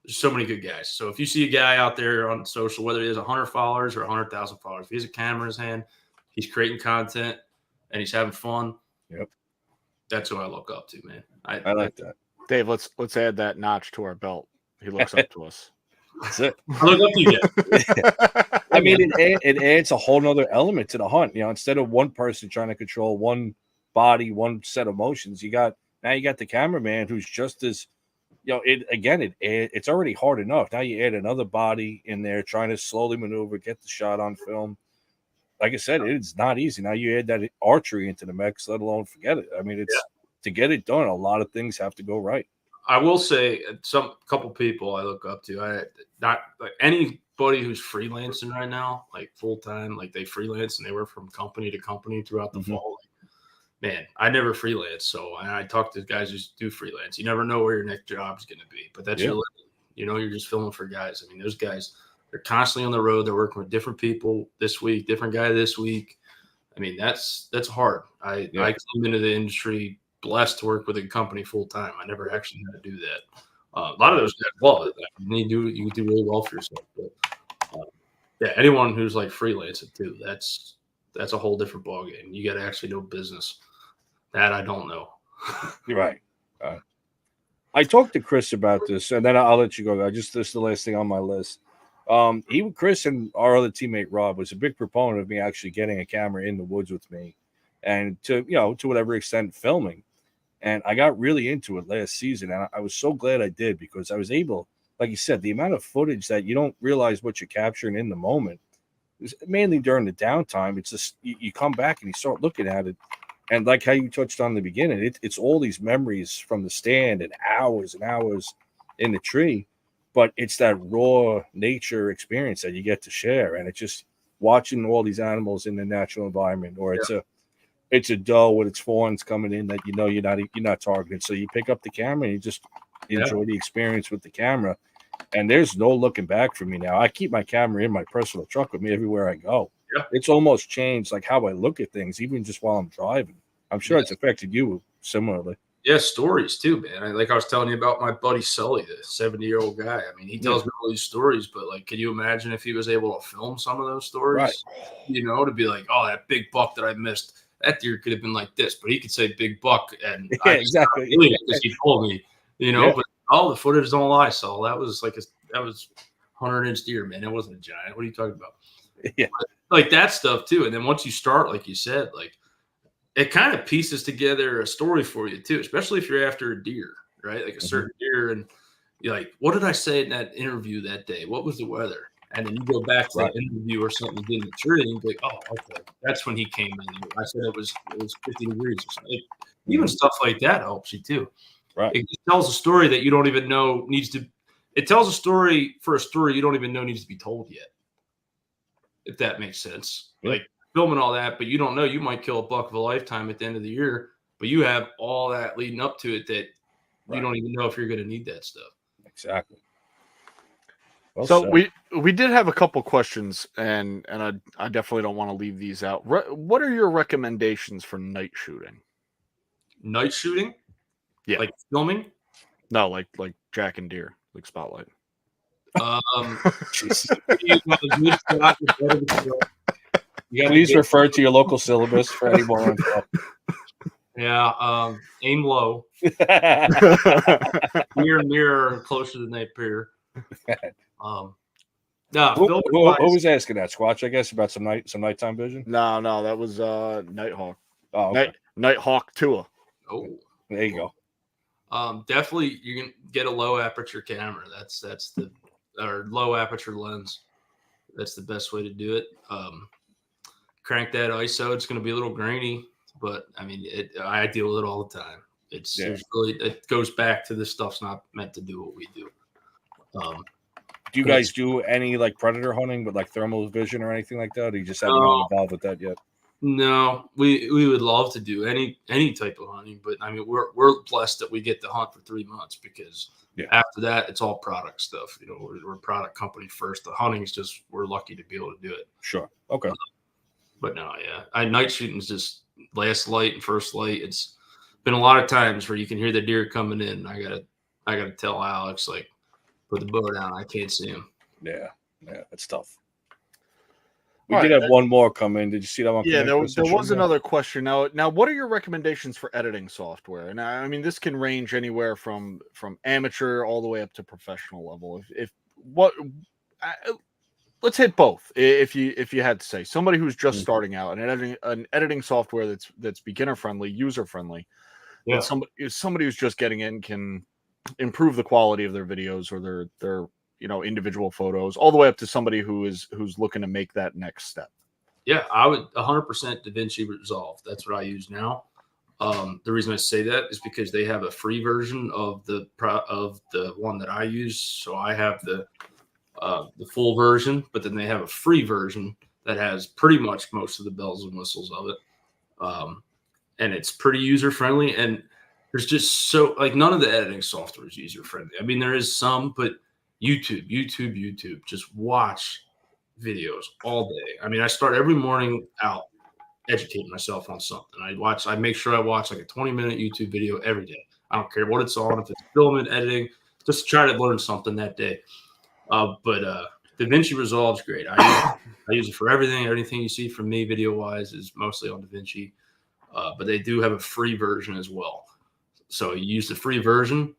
There's so many good guys. So if you see a guy out there on social, whether he has 100 followers or 100,000 followers, if he has a camera in his hand, he's creating content and he's having fun. Yep. That's who I look up to, man. I like that. Dave, let's add that notch to our belt. He looks up to us. That's it. I look up to you guys. I mean, it adds a whole nother element to the hunt. Instead of one person trying to control one body, one set of motions, you got the cameraman who's just as, it's already hard enough. Now you add another body in there trying to slowly maneuver, get the shot on film. Like I said, it's not easy. Now you add that archery into the mix, let alone forget it. I mean, to get it done, a lot of things have to go right. I will say couple people I look up to. Not like anybody who's freelancing right now, like full time, like they freelance and they work from company to company throughout the fall. Man, I never freelance, so I talk to guys who do freelance. You never know where your next job is going to be, but that's your living. You're just filming for guys. I mean, those guys, they're constantly on the road. They're working with different people this week, different guy this week. I mean, that's hard. I came into the industry blessed to work with a company full time. I never actually had to do that. A lot of those guys love it. You do really well for yourself. But anyone who's like freelancing too, that's a whole different ballgame. You got to actually know business. That I don't know. You're right. I talked to Chris about this, and then I'll let you go. This is the last thing on my list. Chris and our other teammate Rob was a big proponent of me actually getting a camera in the woods with me, and to whatever extent filming. And I got really into it last season, and I was so glad I did, because I was able, like you said, the amount of footage that you don't realize what you're capturing in the moment, mainly during the downtime. It's just you come back and you start looking at it, and like how you touched on in the beginning, it's all these memories from the stand and hours in the tree, but it's that raw nature experience that you get to share, and it's just watching all these animals in the natural environment, or it's a doe with its fawns coming in that you're not targeting. So you pick up the camera and you just enjoy the experience with the camera. And there's no looking back for me now. I keep my camera in my personal truck with me everywhere I go. Yeah. It's almost changed like how I look at things, even just while I'm driving. I'm sure it's affected you similarly. Yeah, stories too, man. Like I was telling you about my buddy Sully, the 70-year-old guy. I mean, he tells me all these stories, but like, can you imagine if he was able to film some of those stories? Right. To be like, oh, that big buck that I missed, that deer could have been like this, but he could say big buck, and exactly because he told me, But all the footage don't lie, Saul. That was 100-inch deer, man. It wasn't a giant. What are you talking about? Yeah, but, like that stuff too. And then once you start, like you said, like it kind of pieces together a story for you too, especially if you're after a deer, right? Like a certain deer, and you're like, what did I say in that interview that day? What was the weather? And then you go back to that interview or something you did in the tree, and you're like, oh, okay, that's when he came in. I said it was 50 degrees or something. Even stuff like that helps you too. Right. It tells a story that you don't even know needs to. It tells a story for a story you don't even know needs to be told yet. If that makes sense. Yeah. Like filming all that, but you don't know, you might kill a buck of a lifetime at the end of the year, but you have all that leading up to it that you don't even know if you're going to need that stuff. Exactly. Well so said. we did have a couple questions, and I definitely don't want to leave these out. What are your recommendations for night shooting? Night shooting? Yeah. Like filming? No, like jack and deer, like spotlight. Please refer to your local syllabus for any more info. Yeah, aim low. Mirror closer than they appear. No, who was asking that? Squatch, I guess, about some nighttime vision. No, that was Nighthawk. Oh, okay. Nighthawk Tua. Oh, there you go. Definitely, you can get a low aperture camera. That's the low aperture lens. That's the best way to do it. Crank that ISO. It's going to be a little grainy, but I mean, I deal with it all the time. It goes back to this stuff's not meant to do what we do. Do you guys do any like predator hunting with like thermal vision or anything like that? Or you just haven't gotten involved with that yet? No, we would love to do any type of hunting, but I mean, we're blessed that we get to hunt for 3 months, because after that, it's all product stuff. We're a product company first. The hunting is just, we're lucky to be able to do it. Sure. Okay. But no, night shooting is just last light and first light. It's been a lot of times where you can hear the deer coming in. I gotta tell Alex, like, put the bow down. I can't see him. Yeah, it's tough. We did have one more come in. Did you see that one? Yeah, there was another question. Now, what are your recommendations for editing software? And I mean, this can range anywhere from amateur all the way up to professional level. Let's hit both. If you had to say, somebody who's just starting out and an editing software that's beginner friendly, user friendly, and somebody who's just getting in can improve the quality of their videos or their individual photos, all the way up to somebody who's looking to make that next step. Yeah, I would 100% DaVinci Resolve. That's what I use now. The reason I say that is because they have a free version of the one that I use. So I have the full version, but then they have a free version that has pretty much most of the bells and whistles of it. And it's pretty user friendly. And there's just none of the editing software is user friendly. I mean, there is some, but YouTube. Just watch videos all day. I mean, I start every morning out educating myself on something. I make sure I watch like a 20-minute YouTube video every day. I don't care what it's on, if it's filming, editing, just try to learn something that day. But DaVinci Resolve is great. I use it for everything. Everything you see from me video-wise is mostly on DaVinci. But they do have a free version as well. So you use the free version,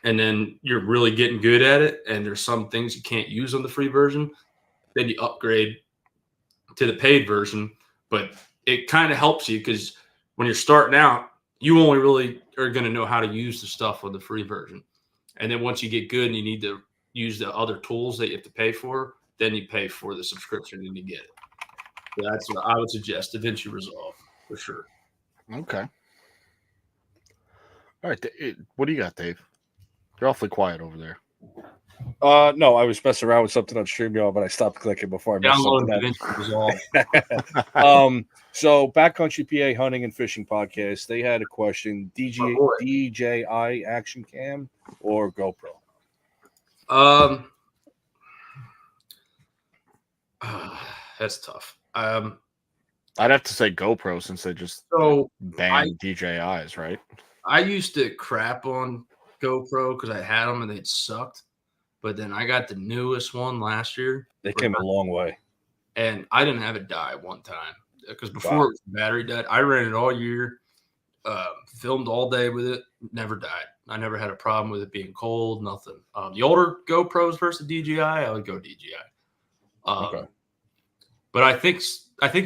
and then you're really getting good at it, and there's some things you can't use on the free version, then you upgrade to the paid version. But it kind of helps you because when you're starting out, you only really are going to know how to use the stuff on the free version. And then once you get good and you need to use the other tools that you have to pay for, then you pay for the subscription and you get it. So that's what I would suggest. DaVinci Resolve for sure. Okay. All right. What do you got, Dave? You're awfully quiet over there. No, I was messing around with something on StreamYard, but I stopped clicking before I messed Download something DaVinci Resolve. up. So Backcountry PA Hunting and Fishing Podcast, they had a question: DJI Action Cam or GoPro? That's tough. I'd have to say GoPro since they just banned DJIs, right? I used to crap on GoPro because I had them and they'd sucked. But then I got the newest one last year. They came a long way. And I didn't have it die one time because before it was battery died. I ran it all year, filmed all day with it, never died. I never had a problem with it being cold, nothing. The older GoPros versus DJI, I would go DJI. Okay. But I think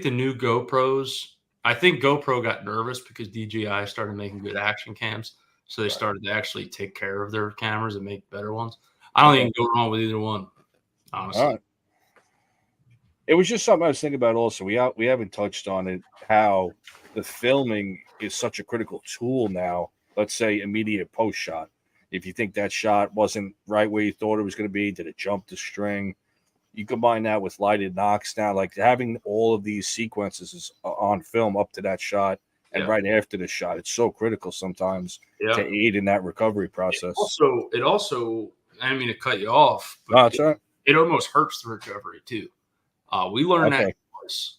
the new GoPros, I think GoPro got nervous because DJI started making good action cams. So they started to actually take care of their cameras and make better ones. I don't even go wrong with either one, honestly. All right. It was just something I was thinking about also. We haven't touched on it, how the filming is such a critical tool now. Let's say immediate post shot. If you think that shot wasn't right where you thought it was going to be, did it jump the string? You combine that with lighted knocks now, like having all of these sequences on film up to that shot and right after the shot. It's so critical sometimes to aid in that recovery process. It also, I didn't mean to cut you off, but that's right. It almost hurts the recovery too. We learned that twice.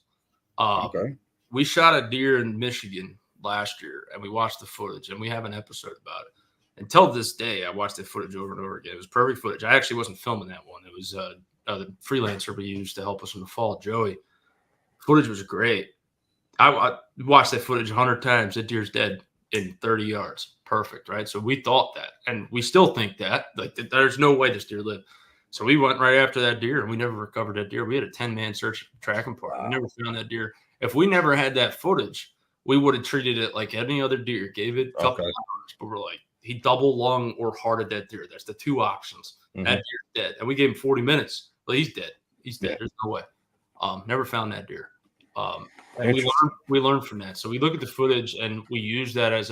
We shot a deer in Michigan last year, and we watched the footage, and we have an episode about it. Until this day, I watched the footage over and over again. It was perfect footage. I actually wasn't filming that one. It was the freelancer we used to help us in the fall, Joey. Footage was great. I watched that footage 100 times. That deer's dead in 30 yards. Perfect, right? So we thought that, and we still think that. Like, there's no way this deer lived. So we went right after that deer, and we never recovered that deer. We had a 10-man search tracking party. We never found that deer. If we never had that footage, we would have treated it like any other deer, gave it a couple hours, but we're like, he double lung or hearted that deer. That's the two options. That deer's dead. And we gave him 40 minutes. Well, he's dead. He's dead. There's no way. Never found that deer. And we learned from that. So we look at the footage and we use that as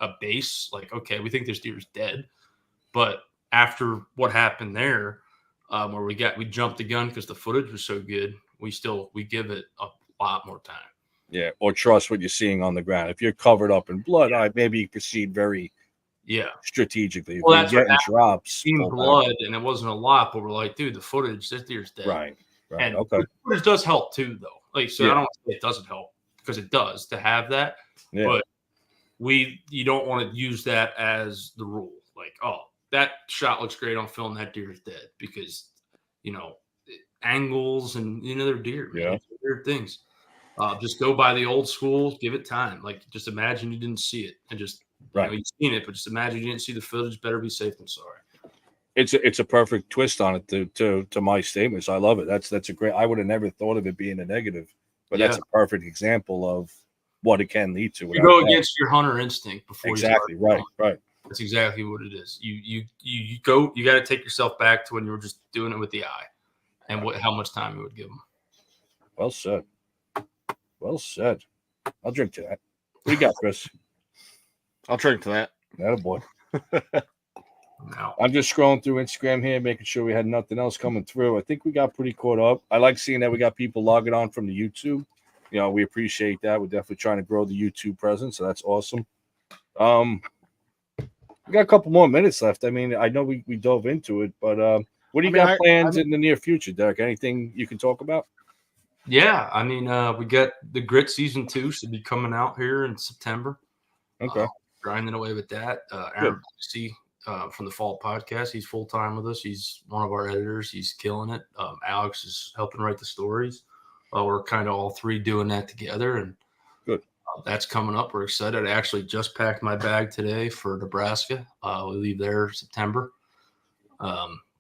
a base. Like, okay, we think this deer is dead, but after what happened there, where we jumped the gun because the footage was so good, we give it a lot more time. Yeah, or trust what you're seeing on the ground. If you're covered up in blood, maybe you proceed very strategically. If well, you're getting drops, seen blood, and it wasn't a lot, but we're like, dude, the footage, this deer's dead. Right. And the footage does help too, though. Like, so I don't want to say it doesn't help because it does to have that. Yeah. But you don't want to use that as the rule. Like, oh, that shot looks great on film. That deer is dead because, angles and they're deer. Man. Weird things. Just go by the old school. Give it time. Like, just imagine you didn't see it, and just you've seen it, but just imagine you didn't see the footage. Better be safe than sorry. It's a perfect twist on it to my statements. I love it. That's a great. I would have never thought of it being a negative, but that's a perfect example of what it can lead to. You go against your hunter instinct before exactly you start right. That's exactly what it is. You go. You got to take yourself back to when you were just doing it with the eye, and how much time you would give them. Well said. Well said. I'll drink to that. What do you got, Chris? I'll drink to that. Attaboy. I'm just scrolling through Instagram here, making sure we had nothing else coming through. I think we got pretty caught up. I like seeing that we got people logging on from the YouTube. We appreciate that. We're definitely trying to grow the YouTube presence, so that's awesome. We got a couple more minutes left. I mean, I know we dove into it, but what do you got plans in the near future, Derek? Anything you can talk about? Yeah, I mean, we got the Grit Season 2 should be coming out here in September. Okay. Grinding away with that. Aaron C from the Fall Podcast, he's full-time with us. He's one of our editors. He's killing it. Alex is helping write the stories. We're kind of all three doing that together. And That's coming up. We're excited. I actually just packed my bag today for Nebraska. We leave there September.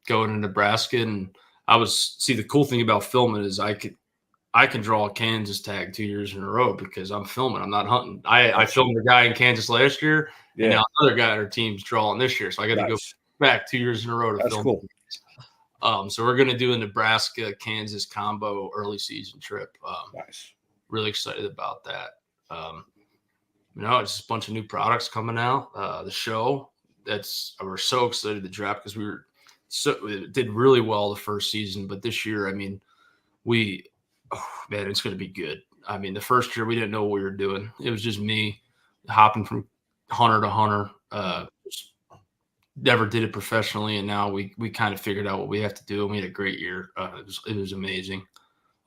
Going to Nebraska, and the cool thing about filming is I can draw a Kansas tag 2 years in a row because I'm filming. I'm not hunting. I filmed a guy in Kansas last year, and now another guy on our team's drawing this year. So I got to go back 2 years in a row to film. Cool. So we're going to do a Nebraska Kansas combo early season trip. Nice. Really excited about that. It's just a bunch of new products coming out. The show we're so excited to drop because it did really well the first season, but this year, I mean, it's going to be good. I mean, the first year we didn't know what we were doing. It was just me hopping from hunter to hunter. Never did it professionally, and now we kind of figured out what we have to do, and we had a great year. It was amazing.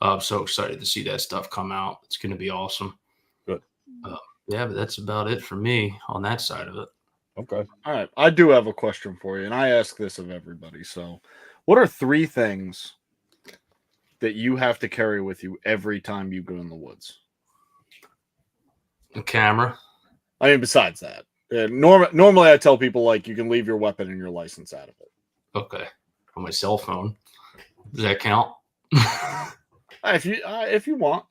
I'm so excited to see that stuff come out. It's going to be awesome. Good. But that's about it for me on that side of it. Okay. All right. I do have a question for you, and I ask this of everybody. So, what are 3 things that you have to carry with you every time you go in the woods? A camera. I mean, besides that, normally I tell people like you can leave your weapon and your license out of it. Okay. On my cell phone. Does that count? If you want.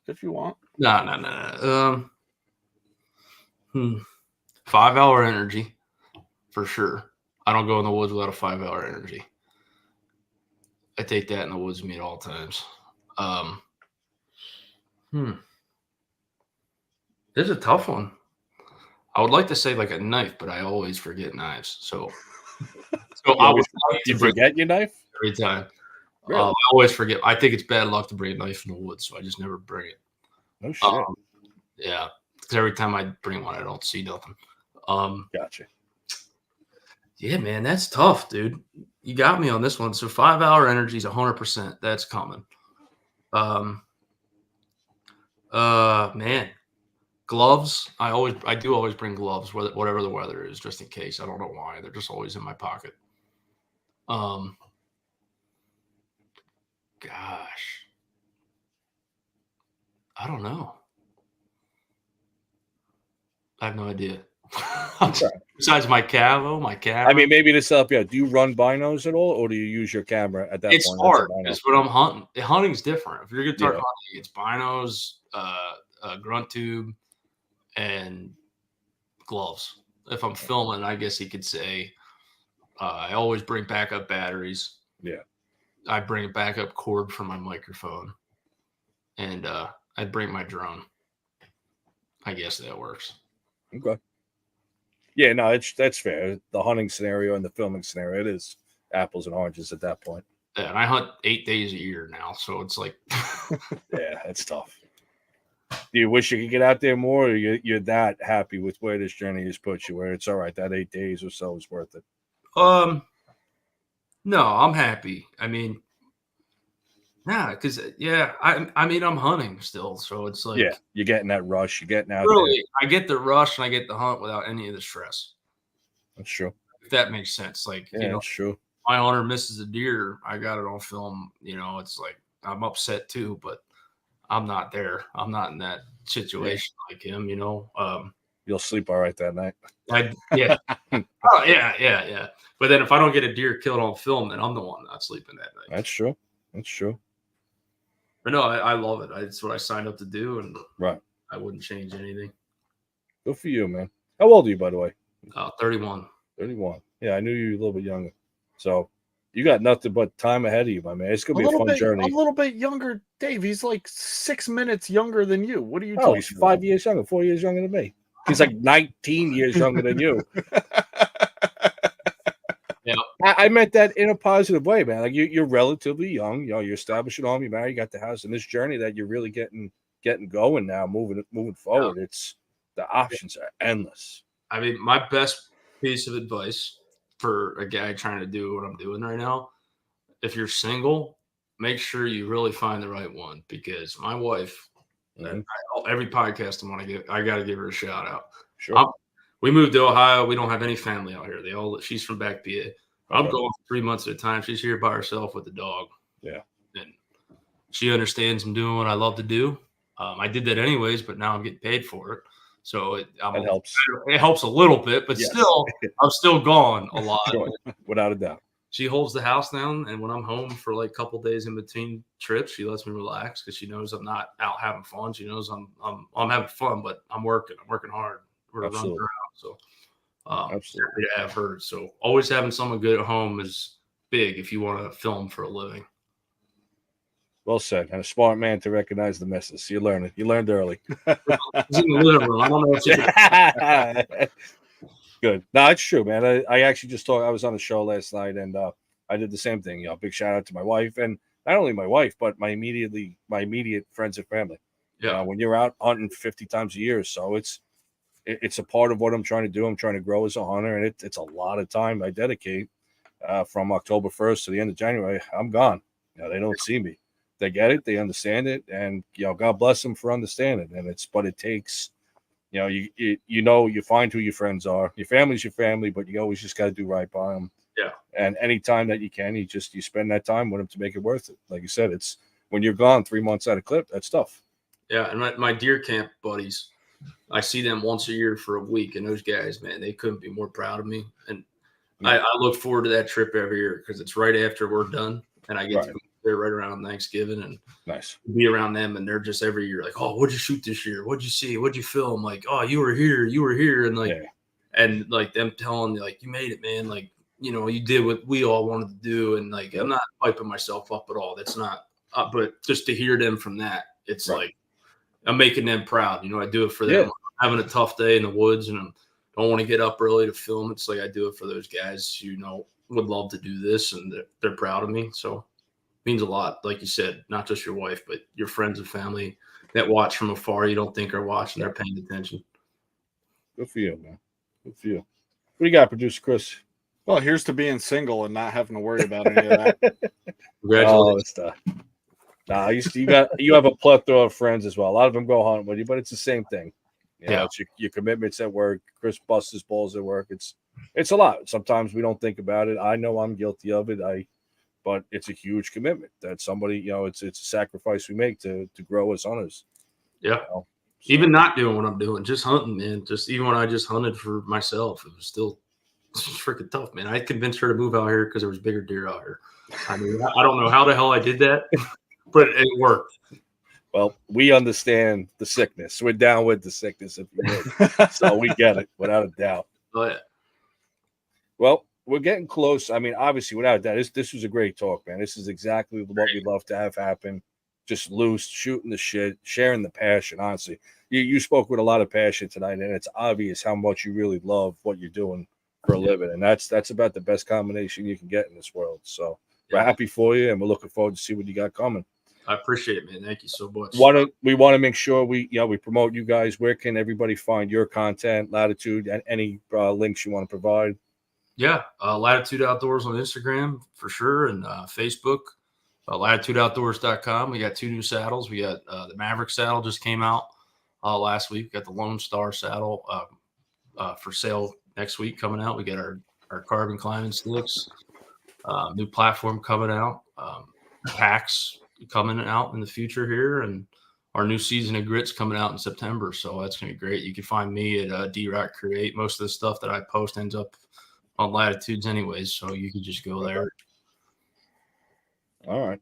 No. 5-hour energy for sure. I don't go in the woods without a 5-hour energy. I take that in the woods with me at all times. This is a tough one. I would like to say like a knife, but I always forget knives. So I would you forget your knife every time. Really? I always forget. I think it's bad luck to bring a knife in the woods, so I just never bring it. No shit. Yeah, because every time I bring one, I don't see nothing. Gotcha. Yeah, man, that's tough, dude. You got me on this one. So 5-hour energy is 100%. That's coming. Man, gloves. I do always bring gloves, whatever the weather is, just in case. I don't know why. They're just always in my pocket. Gosh, I don't know. I have no idea. Besides my camera. I mean, maybe this help you out. Do you run binos at all, or do you use your camera at that point? It's hard. It's what I'm hunting. Hunting's different. If you're guitar hunting, it's binos, grunt tube, and gloves. If I'm filming, I guess you could say I always bring backup batteries. Yeah. I bring a backup cord for my microphone, and I bring my drone. I guess that works. Okay. Yeah, no, that's fair. The hunting scenario and the filming scenario, it is apples and oranges at that point. Yeah, and I hunt 8 days a year now, so it's like, yeah, that's tough. Do you wish you could get out there more, or you're that happy with where this journey has put you, where it's all right, that 8 days or so is worth it? No, I'm happy. I mean, because I mean, I'm hunting still, so it's like, you're getting that rush, you're getting out really, there. I get the rush and I get the hunt without any of the stress. That's true. If that makes sense, like that's true. My hunter misses a deer, I got it on film. It's like I'm upset too, but I'm not there. I'm not in that situation like him. You'll sleep all right that night. Yeah. Oh yeah. But then if I don't get a deer killed on film, then I'm the one not sleeping that night. That's true. But no, I love it. It's what I signed up to do, and right. I wouldn't change anything. Good for you, man. How old are you, by the way? 31. 31. Yeah, I knew you were a little bit younger. So you got nothing but time ahead of you, my man. It's gonna be a fun journey. A little bit younger, Dave. He's like 6 minutes younger than you. What are you? Oh, he's 5 years younger, 4 years younger than me. He's like 19 years younger than you. Yeah, I meant that in a positive way, man. Like you're relatively young. You're establishing home. You're married. You got the house. And this journey that you're really getting going now, moving forward. Yeah. The options are endless. I mean, my best piece of advice for a guy trying to do what I'm doing right now: if you're single, make sure you really find the right one. Because my wife, every podcast I got to give her a shout out. Sure. We moved to Ohio. We don't have any family out here. She's from back PA. I'm going for 3 months at a time. She's here by herself with the dog. Yeah. And she understands I'm doing what I love to do. I did that anyways, but now I'm getting paid for it. So That helps. It helps a little bit, but Yes. still, I'm still gone a lot. Sure. Without a doubt. She holds the house down, and when I'm home for like a couple days in between trips, she lets me relax because she knows I'm not out having fun. She knows I'm having fun, but I'm working hard. We're running Absolutely. around, so Absolutely. happy to have her. So always having someone good at home is big if you want to film for a living. Well said. And a smart man to recognize the misses. You learned it. You learned early. She's in the living room. I don't know if she can. Good. No, it's true, man. I actually just talked. I was on a show last night, and I did the same thing. You know, big shout out to my wife, and not only my wife, but my immediate friends and family. Yeah. When you're out hunting 50 times a year, so it's a part of what I'm trying to do. I'm trying to grow as a hunter, and it's a lot of time I dedicate from October 1st to the end of January. I'm gone. They don't see me. They get it. They understand it, and God bless them for understanding. And it takes. You find who your friends are. Your family's your family, but you always just got to do right by them. Yeah. And any time that you can, you spend that time with them to make it worth it. Like you said, it's when you're gone 3 months out of clip, that's tough. Yeah, and my deer camp buddies, I see them once a year for a week, and those guys, man, they couldn't be more proud of me. And I look forward to that trip every year because it's right after we're done, and I get to go there right around Thanksgiving and be around them. And they're just every year like, "Oh, what'd you shoot this year? What'd you see? What'd you film?" Like, "Oh, you were here," and and like them telling me like, "You made it, man!" Like, you did what we all wanted to do, and like, I'm not hyping myself up at all. That's not. But just to hear them from that, it's like I'm making them proud. I do it for them. I'm having a tough day in the woods, and I don't want to get up early to film. It's like I do it for those guys who would love to do this, and they're proud of me. So it means a lot, like you said, not just your wife, but your friends and family that watch from afar. You don't think are watching; they're paying attention. Good for you, man. Good for you. What do you got, producer Chris? Well, here's to being single and not having to worry about any of that. Congratulations. You have a plethora of friends as well. A lot of them go hunting with you, but it's the same thing. It's your commitments at work. Chris busts his balls at work. It's a lot. Sometimes we don't think about it. I know I'm guilty of it. But it's a huge commitment that somebody, it's a sacrifice we make to grow as hunters. Yeah. Even not doing what I'm doing, just hunting, man. Just even when I just hunted for myself, it was still freaking tough, man. I convinced her to move out here because there was bigger deer out here. I mean, I don't know how the hell I did that, but it worked. Well, we understand the sickness. We're down with the sickness, if you would. So we get it, without a doubt. Oh, yeah. Well, we're getting close. I mean, obviously, without a doubt, this was a great talk, man. This is exactly what we'd love to have happen. Just loose, shooting the shit, sharing the passion, honestly. You spoke with a lot of passion tonight, and it's obvious how much you really love what you're doing for a living. And that's about the best combination you can get in this world. So we're happy for you, and we're looking forward to see what you got coming. I appreciate it, man. Thank you so much. We want to make sure we promote you guys. Where can everybody find your content, Latitude, and any links you want to provide? Yeah, Latitude Outdoors on Instagram for sure, and Facebook, latitudeoutdoors.com. We got 2 new saddles. We got the Maverick saddle just came out last week. We got the Lone Star saddle for sale next week coming out. We got our carbon climbing sticks, new platform coming out, packs coming out in the future here, and our new season of grits coming out in September. So that's going to be great. You can find me at D-Rock Create. Most of the stuff that I post ends up on Latitudes anyways, so you can just go there. All right.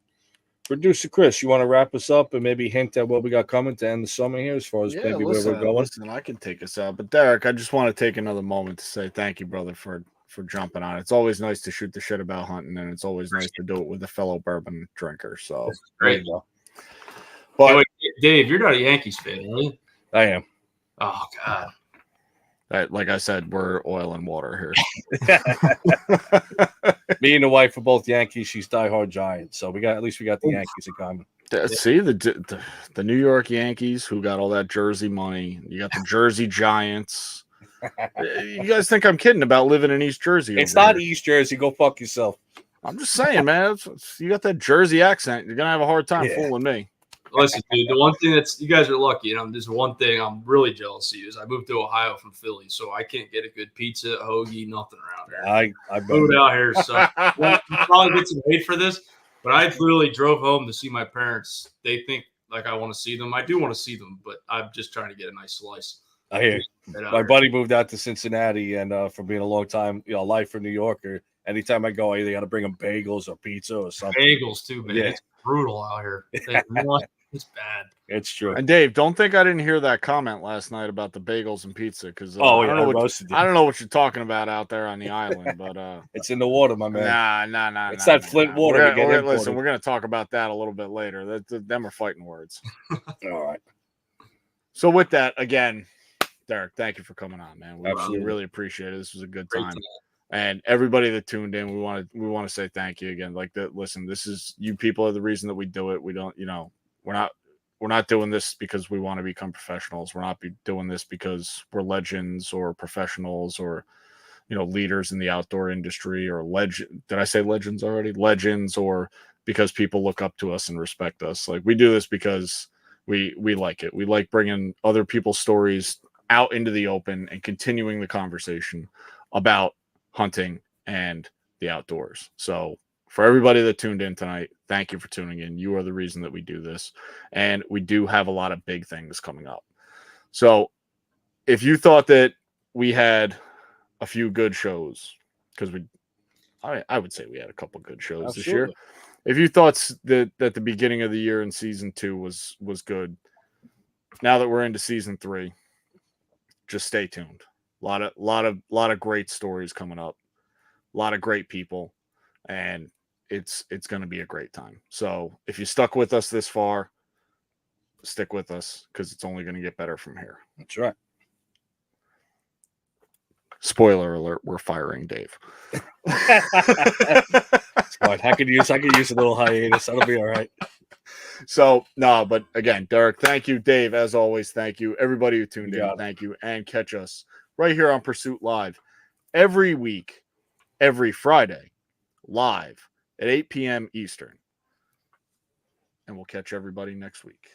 Producer Chris, you want to wrap us up and maybe hint at what we got coming to end the summer here as far as maybe where we're going? Listen, I can take us out. But Derek, I just want to take another moment to say thank you, brother, for jumping on. It's always nice to shoot the shit about hunting, and it's always nice to do it with a fellow bourbon drinker. So great. But hey, wait, Dave, you're not a Yankees fan, are you? I am. Oh God. Like I said, we're oil and water here. Me and the wife are both Yankees. She's diehard Giants, so we got the Yankees in common. See the New York Yankees, who got all that Jersey money. You got the Jersey Giants. You guys think I'm kidding about living in East Jersey? It's not here. East Jersey. Go fuck yourself. I'm just saying, man. You got that Jersey accent. You're gonna have a hard time fooling me. Listen, dude, the one thing you guys are lucky, and there's one thing I'm really jealous of you is I moved to Ohio from Philly, so I can't get a good pizza, hoagie, nothing around here. I moved out here, so you probably get some hate for this, but I literally drove home to see my parents. They think like I want to see them. I do want to see them, but I'm just trying to get a nice slice. I hear. Get out My here. buddy moved out to Cincinnati, and from being a long time, lifer New Yorker, anytime I go, I either got to bring him bagels or pizza or something. Bagels too, man. Yeah. It's brutal out here. It's bad. It's true. And Dave, don't think I didn't hear that comment last night about the bagels and pizza because Oh, I yeah, don't know I what roasted you. I don't know what you're talking about out there on the island, but It's in the water, my man. nah. It's that Flint water We're we gonna- get we're- imported. listen, we're gonna talk about that a little bit later. Them are fighting words. All right. So with that, again, Derek, thank you for coming on, man. We Absolutely. really appreciate it. This was a good Great time. time. And everybody that tuned in, we want to say thank you again. Like that, listen, this is you people are the reason that we do it. We don't, we're not doing this because we want to become professionals. We're not doing this because we're legends or professionals or leaders in the outdoor industry or legend. Did I say legends already? Legends or because people look up to us and respect us. Like we do this because we like it. We like bringing other people's stories out into the open and continuing the conversation about hunting and the outdoors. So for everybody that tuned in tonight, thank you for tuning in. You are the reason that we do this. And we do have a lot of big things coming up. So if you thought that we had a few good shows, because I would say we had a couple good shows this year. Absolutely. If you thought that the beginning of the year in season 2 was good, now that we're into season 3, just stay tuned. A lot of great stories coming up, a lot of great people, and it's going to be a great time. So if you stuck with us this far, stick with us because it's only going to get better from here. That's right. Spoiler alert: we're firing Dave. Fine. I could use a little hiatus. That'll be all right. So no, but again, Derek, thank you. Dave, as always, thank you. Everybody who tuned in, thank you. And catch us right here on Pursuit Live every week, every Friday, live at 8 p.m. Eastern. And we'll catch everybody next week.